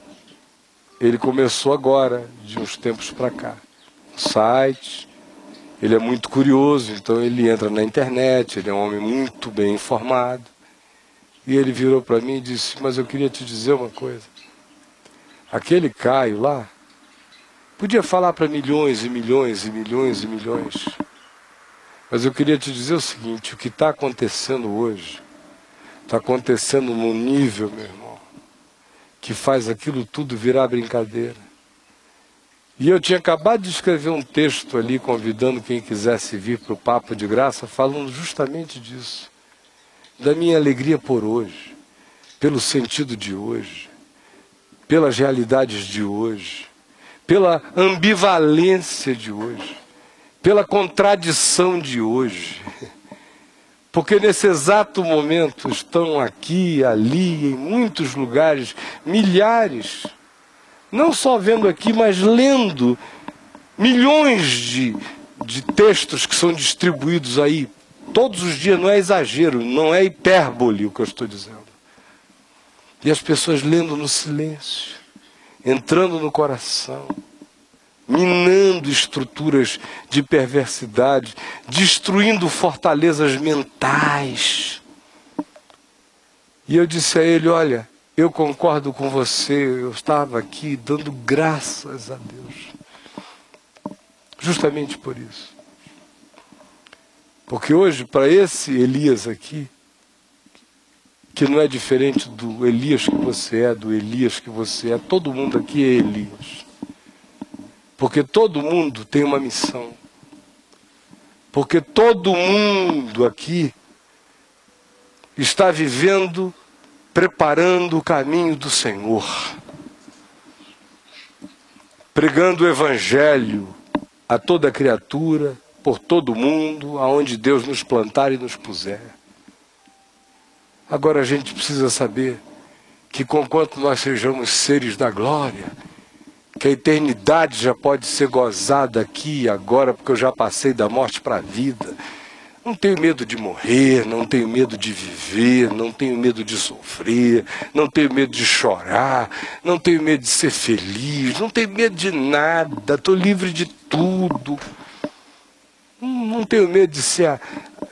Ele começou agora, de uns tempos para cá. Sites, ele é muito curioso, então ele entra na internet, ele é um homem muito bem informado. E ele virou para mim e disse, mas eu queria te dizer uma coisa. Aquele Caio lá, podia falar para milhões e milhões e milhões e milhões. Mas eu queria te dizer o seguinte, o que está acontecendo hoje, está acontecendo num nível, meu irmão, que faz aquilo tudo virar brincadeira. E eu tinha acabado de escrever um texto ali, convidando quem quisesse vir para o Papo de Graça, falando justamente disso. Da minha alegria por hoje, pelo sentido de hoje, pelas realidades de hoje, pela ambivalência de hoje, pela contradição de hoje. Porque nesse exato momento estão aqui, ali, em muitos lugares, milhares, não só vendo aqui, mas lendo milhões de textos que são distribuídos aí, todos os dias, não é exagero, não é hipérbole o que eu estou dizendo. E as pessoas lendo no silêncio, entrando no coração, minando estruturas de perversidade, destruindo fortalezas mentais. E eu disse a ele, olha, eu concordo com você, eu estava aqui dando graças a Deus. Justamente por isso. Porque hoje, para esse Elias aqui, que não é diferente do Elias que você é, do Elias que você é, todo mundo aqui é Elias. Porque todo mundo tem uma missão. Porque todo mundo aqui está vivendo, preparando o caminho do Senhor. Pregando o Evangelho a toda criatura, por todo mundo, aonde Deus nos plantar e nos puser. Agora a gente precisa saber que conquanto nós sejamos seres da glória, que a eternidade já pode ser gozada aqui e agora, porque eu já passei da morte para a vida. Não tenho medo de morrer, não tenho medo de viver, não tenho medo de sofrer, não tenho medo de chorar, não tenho medo de ser feliz, não tenho medo de nada, estou livre de tudo. Não tenho medo de ser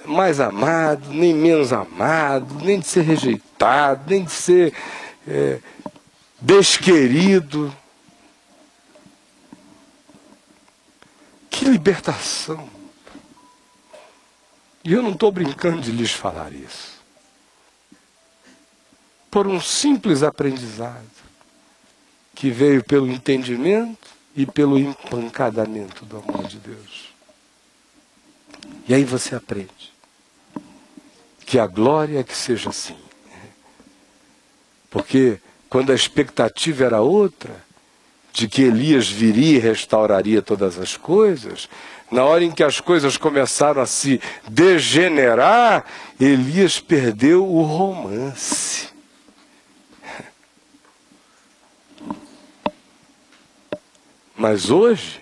mais amado, nem menos amado, nem de ser rejeitado, nem de ser desquerido. Que libertação! E eu não estou brincando de lhes falar isso. Por um simples aprendizado que veio pelo entendimento e pelo empancadamento do amor de Deus. E aí você aprende que a glória é que seja assim. Porque quando a expectativa era outra, de que Elias viria e restauraria todas as coisas, na hora em que as coisas começaram a se degenerar, Elias perdeu o romance. Mas hoje,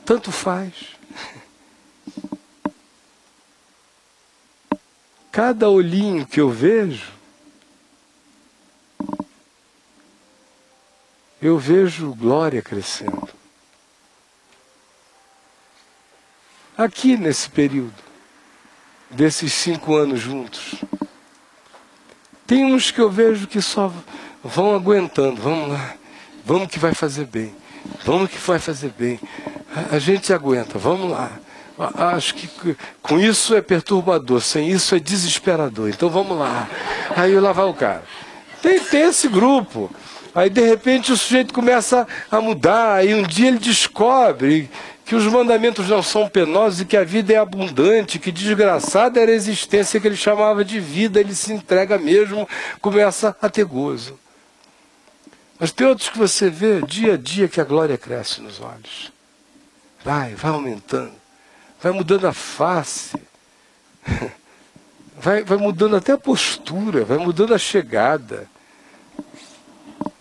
tanto faz. Cada olhinho que eu vejo glória crescendo. Aqui nesse período, desses 5 anos juntos, tem uns que eu vejo que só vão aguentando. Vamos lá, vamos que vai fazer bem. Vamos que vai fazer bem. A gente aguenta, vamos lá. Acho que com isso é perturbador, sem isso é desesperador. Então vamos lá. Aí lá vai o cara. Tem esse grupo. Aí de repente o sujeito começa a mudar. Aí um dia ele descobre que os mandamentos não são penosos e que a vida é abundante, que desgraçada era a existência que ele chamava de vida. Ele se entrega mesmo, começa a ter gozo. Mas tem outros que você vê dia a dia que a glória cresce nos olhos. Vai aumentando. Vai mudando a face, vai mudando até a postura, vai mudando a chegada.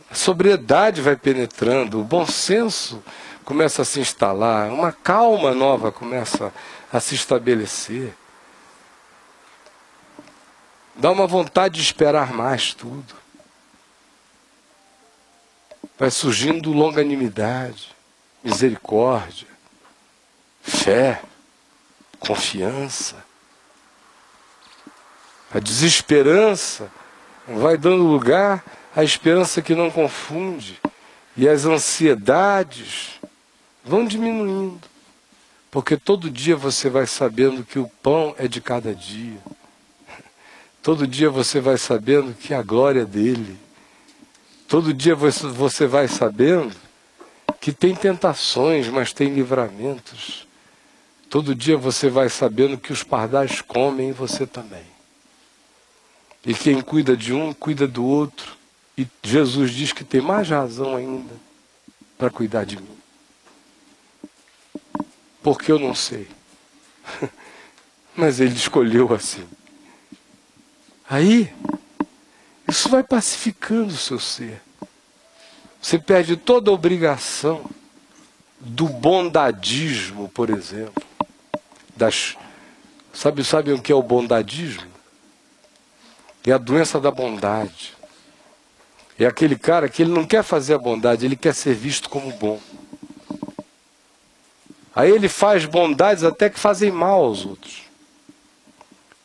A sobriedade vai penetrando, o bom senso começa a se instalar, uma calma nova começa a se estabelecer. Dá uma vontade de esperar mais tudo. Vai surgindo longanimidade, misericórdia, fé, confiança. A desesperança vai dando lugar à esperança que não confunde. E as ansiedades vão diminuindo. Porque todo dia você vai sabendo que o pão é de cada dia. Todo dia você vai sabendo que a glória é dele. Todo dia você vai sabendo que tem tentações, mas tem livramentos. Todo dia você vai sabendo que os pardais comem e você também. E quem cuida de um, cuida do outro. E Jesus diz que tem mais razão ainda para cuidar de mim. Porque eu não sei. Mas ele escolheu assim. Aí, isso vai pacificando o seu ser. Você perde toda a obrigação do bondadismo, por exemplo. Sabe o que é o bondadismo? É a doença da bondade. É aquele cara que ele não quer fazer a bondade, ele quer ser visto como bom. Aí ele faz bondades até que fazem mal aos outros.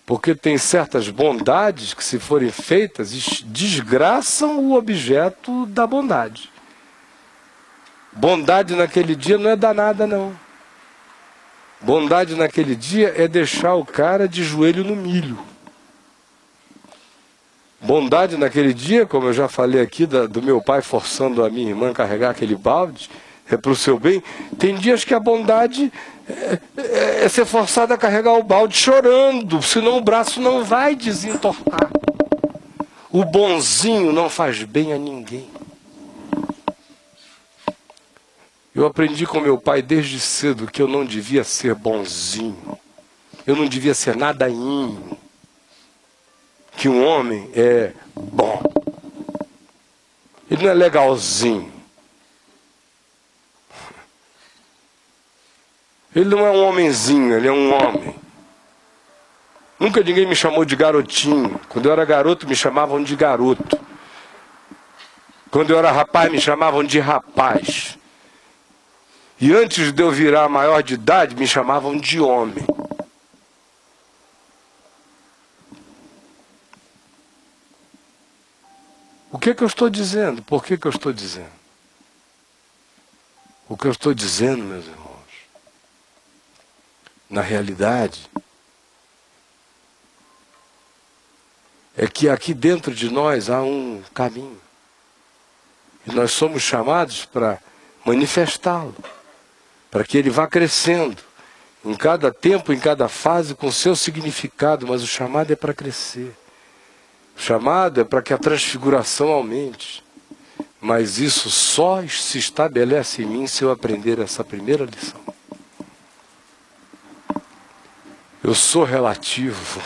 Porque tem certas bondades que, se forem feitas, desgraçam o objeto da bondade. Bondade naquele dia não é danada, não. Bondade naquele dia é deixar o cara de joelho no milho. Bondade naquele dia, como eu já falei aqui, do meu pai forçando a minha irmã a carregar aquele balde, é para o seu bem. Tem dias que a bondade é ser forçado a carregar o balde chorando, senão o braço não vai desentortar. O bonzinho não faz bem a ninguém. Eu aprendi com meu pai desde cedo que eu não devia ser bonzinho. Eu não devia ser nadainho. Que um homem é bom. Ele não é legalzinho. Ele não é um homenzinho, ele é um homem. Nunca ninguém me chamou de garotinho. Quando eu era garoto, me chamavam de garoto. Quando eu era rapaz, me chamavam de rapaz. E antes de eu virar maior de idade, me chamavam de homem. O que eu estou dizendo? Por que eu estou dizendo? O que eu estou dizendo, meus irmãos, na realidade, é que aqui dentro de nós há um caminho. E nós somos chamados para manifestá-lo, para que ele vá crescendo, em cada tempo, em cada fase, com seu significado, mas o chamado é para crescer. O chamado é para que a transfiguração aumente. Mas isso só se estabelece em mim se eu aprender essa primeira lição. Eu sou relativo.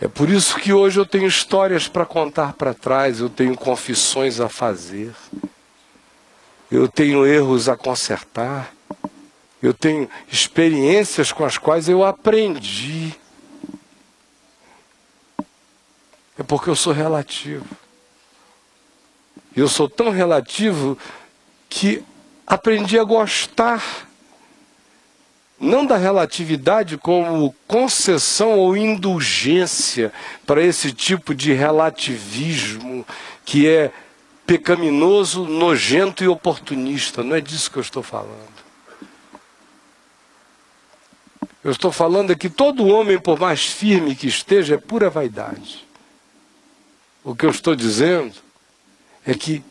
É por isso que hoje eu tenho histórias para contar para trás, eu tenho confissões a fazer, eu tenho erros a consertar, eu tenho experiências com as quais eu aprendi. É porque eu sou relativo. Eu sou tão relativo que aprendi a gostar, não da relatividade como concessão ou indulgência para esse tipo de relativismo que é pecaminoso, nojento e oportunista. Não é disso que eu estou falando. Eu estou falando é que todo homem, por mais firme que esteja, é pura vaidade. O que eu estou dizendo é que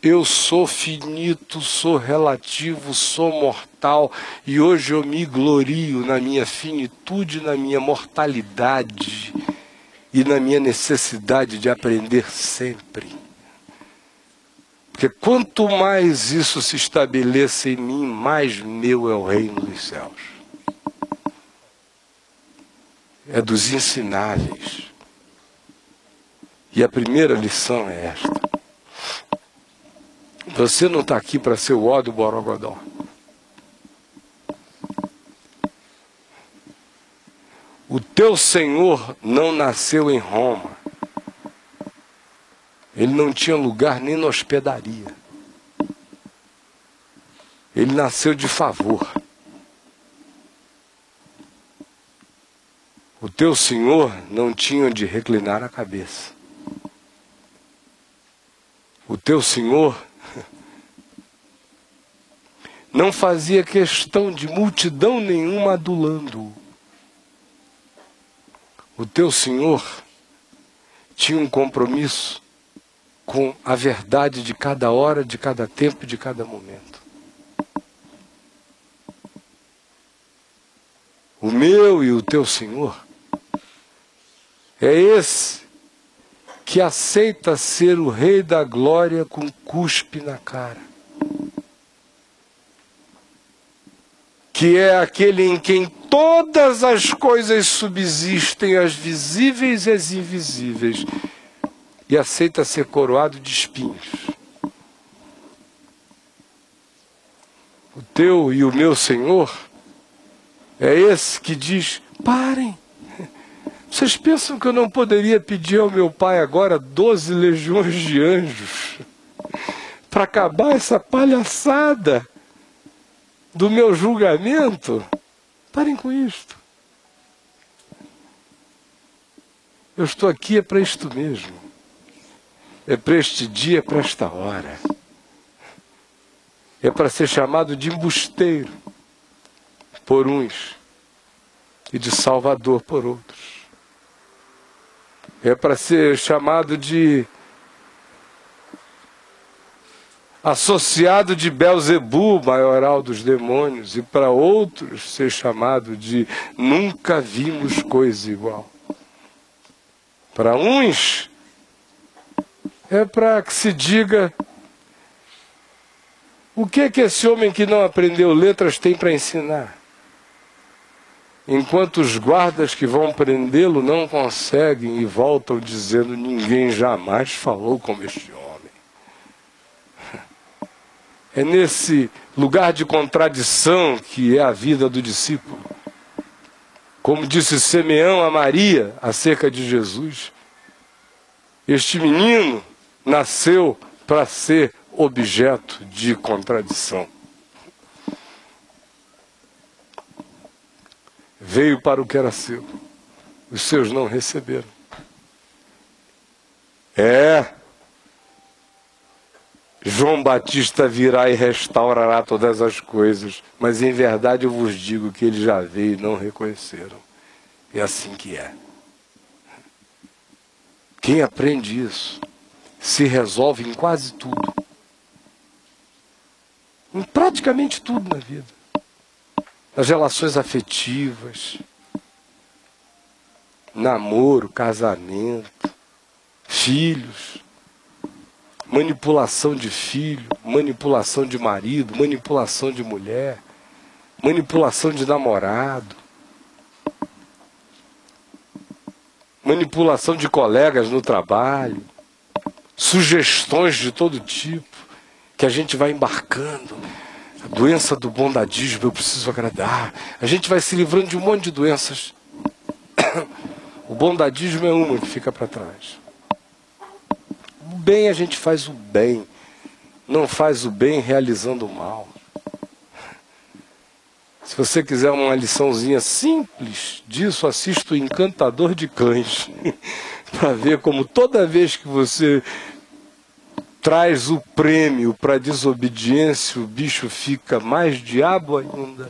eu sou finito, sou relativo, sou mortal, e hoje eu me glorio na minha finitude, na minha mortalidade e na minha necessidade de aprender sempre. Porque quanto mais isso se estabeleça em mim, mais meu é o reino dos céus. É dos ensináveis. E a primeira lição é esta. Você não está aqui para ser o ó do Borogodó. O teu Senhor não nasceu em Roma. Ele não tinha lugar nem na hospedaria. Ele nasceu de favor. O teu Senhor não tinha onde reclinar a cabeça. O teu Senhor não fazia questão de multidão nenhuma adulando-o. O teu Senhor tinha um compromisso com a verdade de cada hora, de cada tempo, de cada momento. O meu e o teu Senhor é esse que aceita ser o Rei da Glória com cuspe na cara. Que é aquele em quem todas as coisas subsistem, as visíveis e as invisíveis, e aceita ser coroado de espinhos. O teu e o meu Senhor é esse que diz: parem. Vocês pensam que eu não poderia pedir ao meu Pai agora 12 legiões de anjos para acabar essa palhaçada do meu julgamento? Parem com isto. Eu estou aqui é para isto mesmo. É para este dia, é para esta hora. É para ser chamado de embusteiro por uns e de salvador por outros. É para ser chamado de associado de Belzebu, maioral dos demônios, e para outros ser chamado de nunca vimos coisa igual. Para uns é para que se diga: o que é que esse homem que não aprendeu letras tem para ensinar? Enquanto os guardas que vão prendê-lo não conseguem e voltam dizendo: ninguém jamais falou como este homem. É nesse lugar de contradição que é a vida do discípulo. Como disse Simeão a Maria acerca de Jesus, este menino nasceu para ser objeto de contradição. Veio para o que era seu, os seus não receberam. João Batista virá e restaurará todas as coisas, mas em verdade eu vos digo que ele já veio e não reconheceram. É assim que é. Quem aprende isso se resolve em quase tudo. Em praticamente tudo na vida. Nas relações afetivas, namoro, casamento, filhos, manipulação de filho, manipulação de marido, manipulação de mulher, manipulação de namorado, manipulação de colegas no trabalho, sugestões de todo tipo, que a gente vai embarcando. A doença do bondadismo, eu preciso agradar. A gente vai se livrando de um monte de doenças. O bondadismo é uma que fica para trás. O bem, a gente faz o bem. Não faz o bem realizando o mal. Se você quiser uma liçãozinha simples disso, assista o Encantador de Cães. Para ver como toda vez que você traz o prêmio para a desobediência, o bicho fica mais diabo ainda.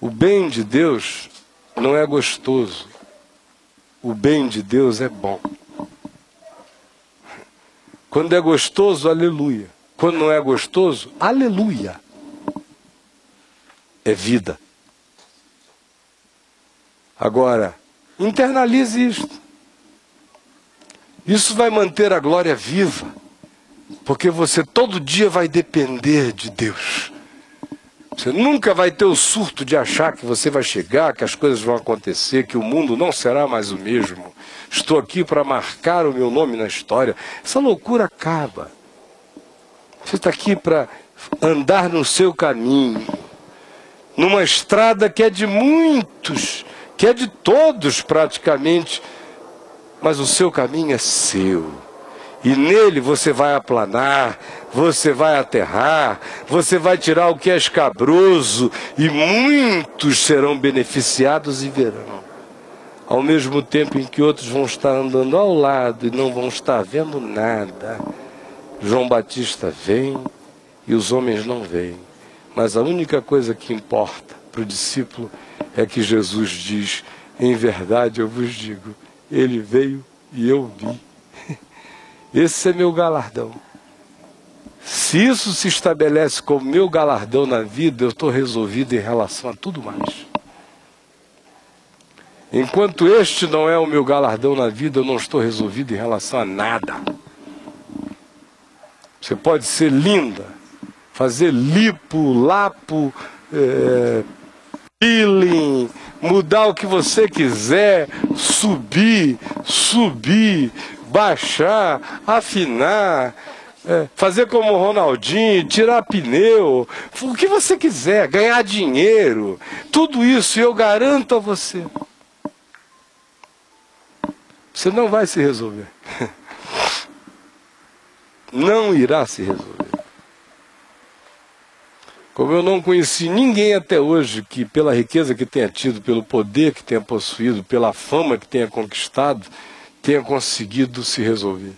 O bem de Deus não é gostoso. O bem de Deus é bom. Quando é gostoso, aleluia. Quando não é gostoso, aleluia. É vida. Agora, internalize isto. Isso vai manter a glória viva, porque você todo dia vai depender de Deus. Você nunca vai ter o surto de achar que você vai chegar, que as coisas vão acontecer, que o mundo não será mais o mesmo. Estou aqui para marcar o meu nome na história. Essa loucura acaba. Você está aqui para andar no seu caminho, numa estrada que é de muitos, que é de todos praticamente, mas o seu caminho é seu. E nele você vai aplanar, você vai aterrar, você vai tirar o que é escabroso, e muitos serão beneficiados e verão. Ao mesmo tempo em que outros vão estar andando ao lado e não vão estar vendo nada. João Batista vem e os homens não veem. Mas a única coisa que importa para o discípulo é que Jesus diz: em verdade eu vos digo, ele veio e eu vi. Esse é meu galardão. Se isso se estabelece como meu galardão na vida, eu estou resolvido em relação a tudo mais. Enquanto este não é o meu galardão na vida, eu não estou resolvido em relação a nada. Você pode ser linda, fazer lipo, lapo, peeling, mudar o que você quiser, subir, baixar, afinar, fazer como o Ronaldinho, tirar pneu, o que você quiser, ganhar dinheiro, tudo isso eu garanto a você. Você não vai se resolver. Não irá se resolver. Como eu não conheci ninguém até hoje que, pela riqueza que tenha tido, pelo poder que tenha possuído, pela fama que tenha conquistado, tenha conseguido se resolver.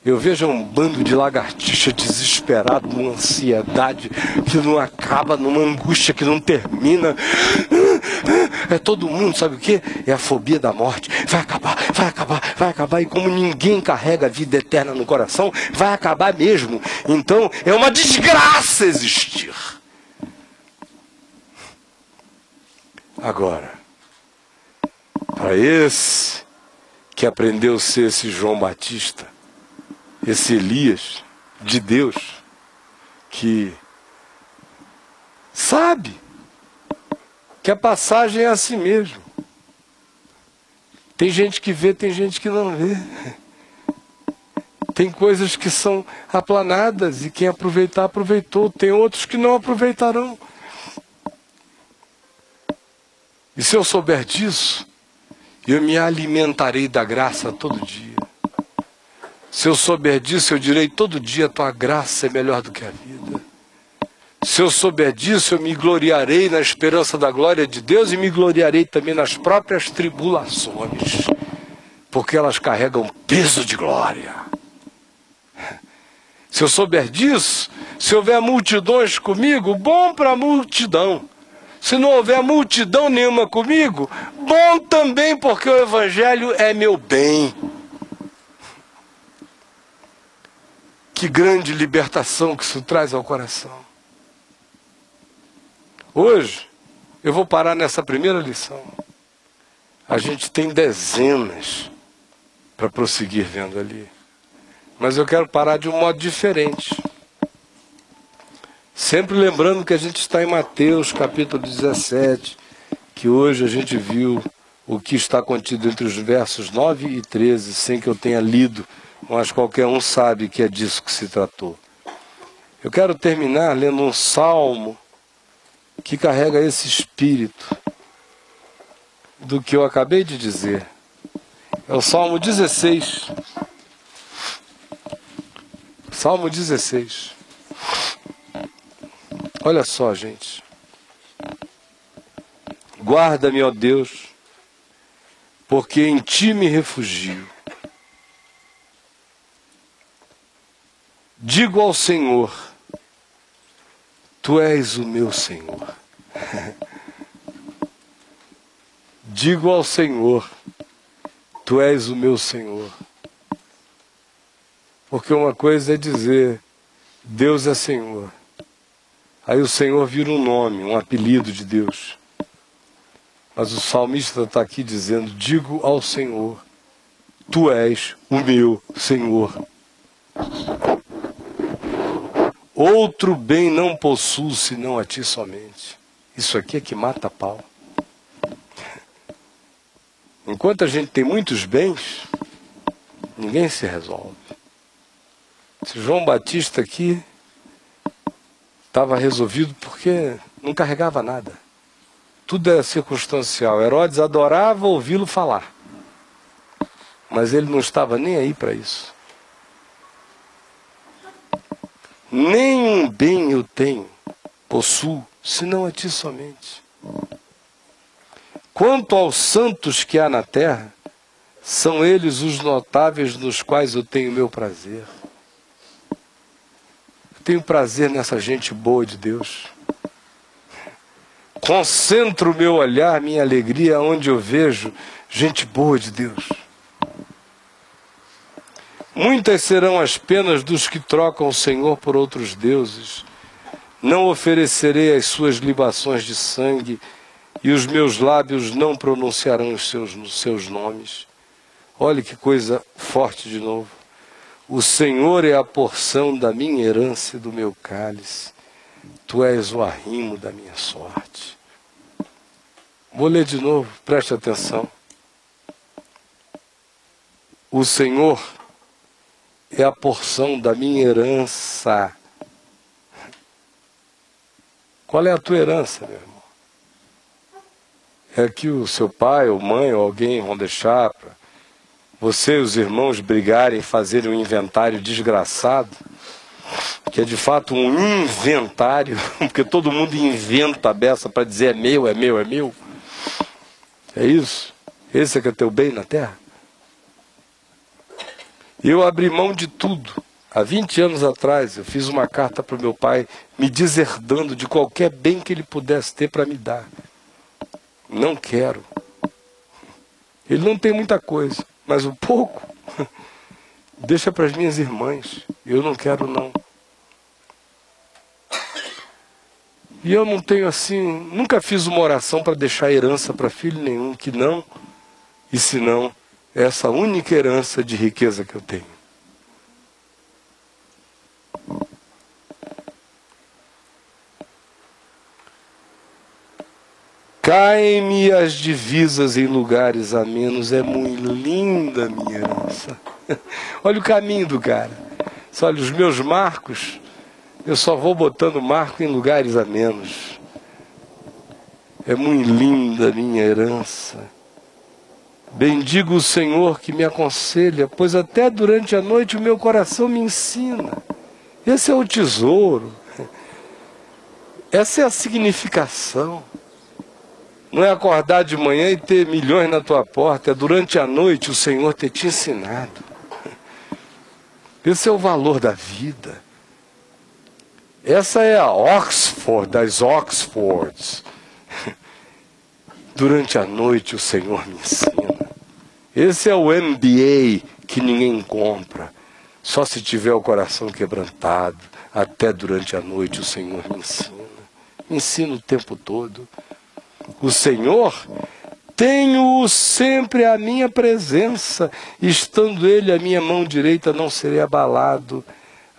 Eu vejo um bando de lagartixa desesperado, numa ansiedade que não acaba, numa angústia que não termina. É todo mundo, sabe o quê? É a fobia da morte. Vai acabar, vai acabar, vai acabar. E como ninguém carrega a vida eterna no coração, vai acabar mesmo. Então é uma desgraça existir. Agora, para esse que aprendeu a ser esse João Batista, esse Elias de Deus, que sabe que a passagem é assim mesmo. Tem gente que vê, tem gente que não vê. Tem coisas que são aplanadas e quem aproveitar, aproveitou. Tem outros que não aproveitarão. E se eu souber disso, eu me alimentarei da graça todo dia. Se eu souber disso, eu direi todo dia, tua graça é melhor do que a vida. Se eu souber disso, eu me gloriarei na esperança da glória de Deus e me gloriarei também nas próprias tribulações, porque elas carregam peso de glória. Se eu souber disso, se houver multidões comigo, bom para a multidão. Se não houver multidão nenhuma comigo, bom também, porque o Evangelho é meu bem. Que grande libertação que isso traz ao coração. Hoje, eu vou parar nessa primeira lição. A gente tem dezenas para prosseguir vendo ali. Mas eu quero parar de um modo diferente. Sempre lembrando que a gente está em Mateus capítulo 17, que hoje a gente viu o que está contido entre os versos 9 e 13, sem que eu tenha lido, mas qualquer um sabe que é disso que se tratou. Eu quero terminar lendo um salmo que carrega esse espírito do que eu acabei de dizer. É o Salmo 16. Salmo 16. Olha só, gente. Guarda-me, ó Deus, porque em ti me refugio. Digo ao Senhor, tu és o meu Senhor. Digo ao Senhor, tu és o meu Senhor. Porque uma coisa é dizer, Deus é Senhor. Aí o Senhor vira um nome, um apelido de Deus. Mas o salmista está aqui dizendo, digo ao Senhor, tu és o meu Senhor. Outro bem não possuo senão a ti somente. Isso aqui é que mata a pau. Enquanto a gente tem muitos bens, ninguém se resolve. Esse João Batista aqui estava resolvido porque não carregava nada. Tudo era circunstancial. Herodes adorava ouvi-lo falar. Mas ele não estava nem aí para isso. Nenhum bem eu tenho, possuo, senão a ti somente. Quanto aos santos que há na terra, são eles os notáveis nos quais eu tenho meu prazer. Eu tenho prazer nessa gente boa de Deus. Concentro o meu olhar, minha alegria, onde eu vejo gente boa de Deus. Muitas serão as penas dos que trocam o Senhor por outros deuses. Não oferecerei as suas libações de sangue, e os meus lábios não pronunciarão os seus nomes. Olha que coisa forte de novo. O Senhor é a porção da minha herança e do meu cálice. Tu és o arrimo da minha sorte. Vou ler de novo, preste atenção. O Senhor é a porção da minha herança. Qual é a tua herança, meu irmão? É que o seu pai, ou mãe, ou alguém vão deixar para você e os irmãos brigarem, fazerem um inventário desgraçado, que é de fato um inventário, porque todo mundo inventa a beça para dizer é meu, é meu, é meu. É isso? Esse é que é teu bem na terra? Eu abri mão de tudo. Há 20 anos atrás, eu fiz uma carta para o meu pai, me deserdando de qualquer bem que ele pudesse ter para me dar. Não quero. Ele não tem muita coisa, mas o pouco, deixa para as minhas irmãs. Eu não quero, não. E eu não tenho assim, nunca fiz uma oração para deixar herança para filho nenhum, que não, e se não, é essa única herança de riqueza que eu tenho. Caem-me as divisas em lugares amenos, é muito linda a minha herança. Olha o caminho do cara. Olha, os meus marcos, eu só vou botando marco em lugares a menos. É muito linda a minha herança. Bendigo o Senhor que me aconselha, pois até durante a noite o meu coração me ensina. Esse é o tesouro. Essa é a significação. Não é acordar de manhã e ter milhões na tua porta, é durante a noite o Senhor ter te ensinado. Esse é o valor da vida. Essa é a Oxford das Oxfords. Durante a noite o Senhor me ensina. Esse é o MBA que ninguém compra. Só se tiver o coração quebrantado. Até durante a noite o Senhor me ensina. Me ensina o tempo todo. O Senhor, tenho-o sempre à minha presença. Estando Ele à minha mão direita, não serei abalado.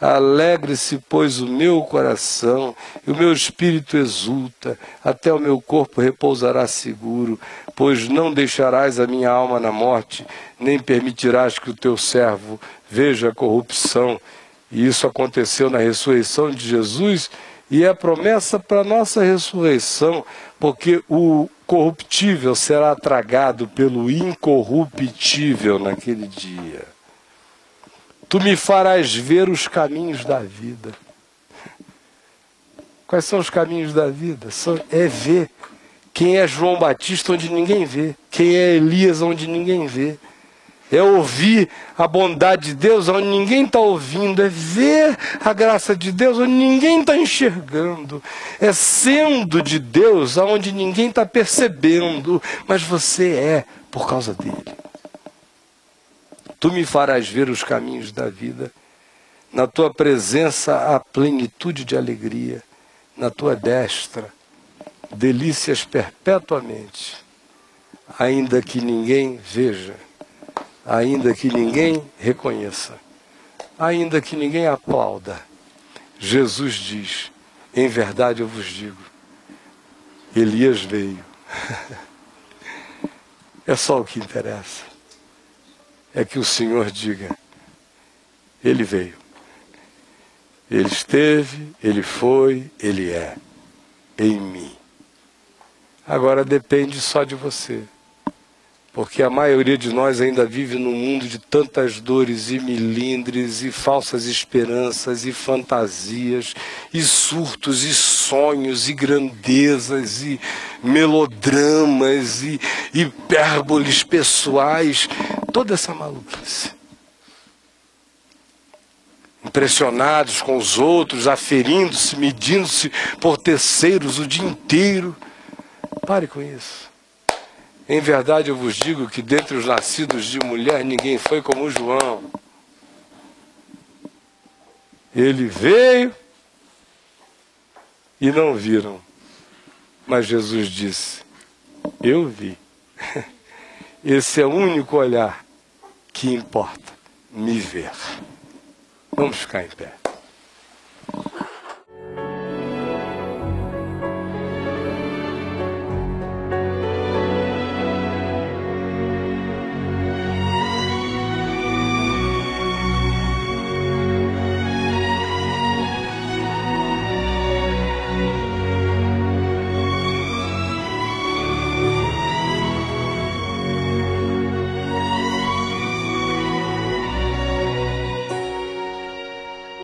Alegre-se, pois, o meu coração, e o meu espírito exulta, até o meu corpo repousará seguro, pois não deixarás a minha alma na morte, nem permitirás que o teu servo veja a corrupção. E isso aconteceu na ressurreição de Jesus, e é promessa para a nossa ressurreição, porque o corruptível será tragado pelo incorruptível naquele dia. Tu me farás ver os caminhos da vida. Quais são os caminhos da vida? É ver quem é João Batista onde ninguém vê, quem é Elias onde ninguém vê. É ouvir a bondade de Deus onde ninguém está ouvindo. É ver a graça de Deus onde ninguém está enxergando. É sendo de Deus onde ninguém está percebendo. Mas você é por causa dele. Tu me farás ver os caminhos da vida. Na tua presença há plenitude de alegria. Na tua destra, delícias perpetuamente. Ainda que ninguém veja. Ainda que ninguém reconheça. Ainda que ninguém aplauda. Jesus diz, em verdade eu vos digo, Elias veio. É só o que interessa. É que o Senhor diga, Ele veio. Ele esteve, Ele foi, Ele é em mim. Agora depende só de você. Porque a maioria de nós ainda vive num mundo de tantas dores e milindres, e falsas esperanças, e fantasias, e surtos, e sonhos, e grandezas, e melodramas, e hipérboles pessoais, toda essa maluquice. Impressionados com os outros, aferindo-se, medindo-se por terceiros o dia inteiro. Pare com isso. Em verdade eu vos digo que dentre os nascidos de mulher ninguém foi como João. Ele veio e não viram. Mas Jesus disse, eu vi. Esse é o único olhar que importa, me ver. Vamos ficar em pé.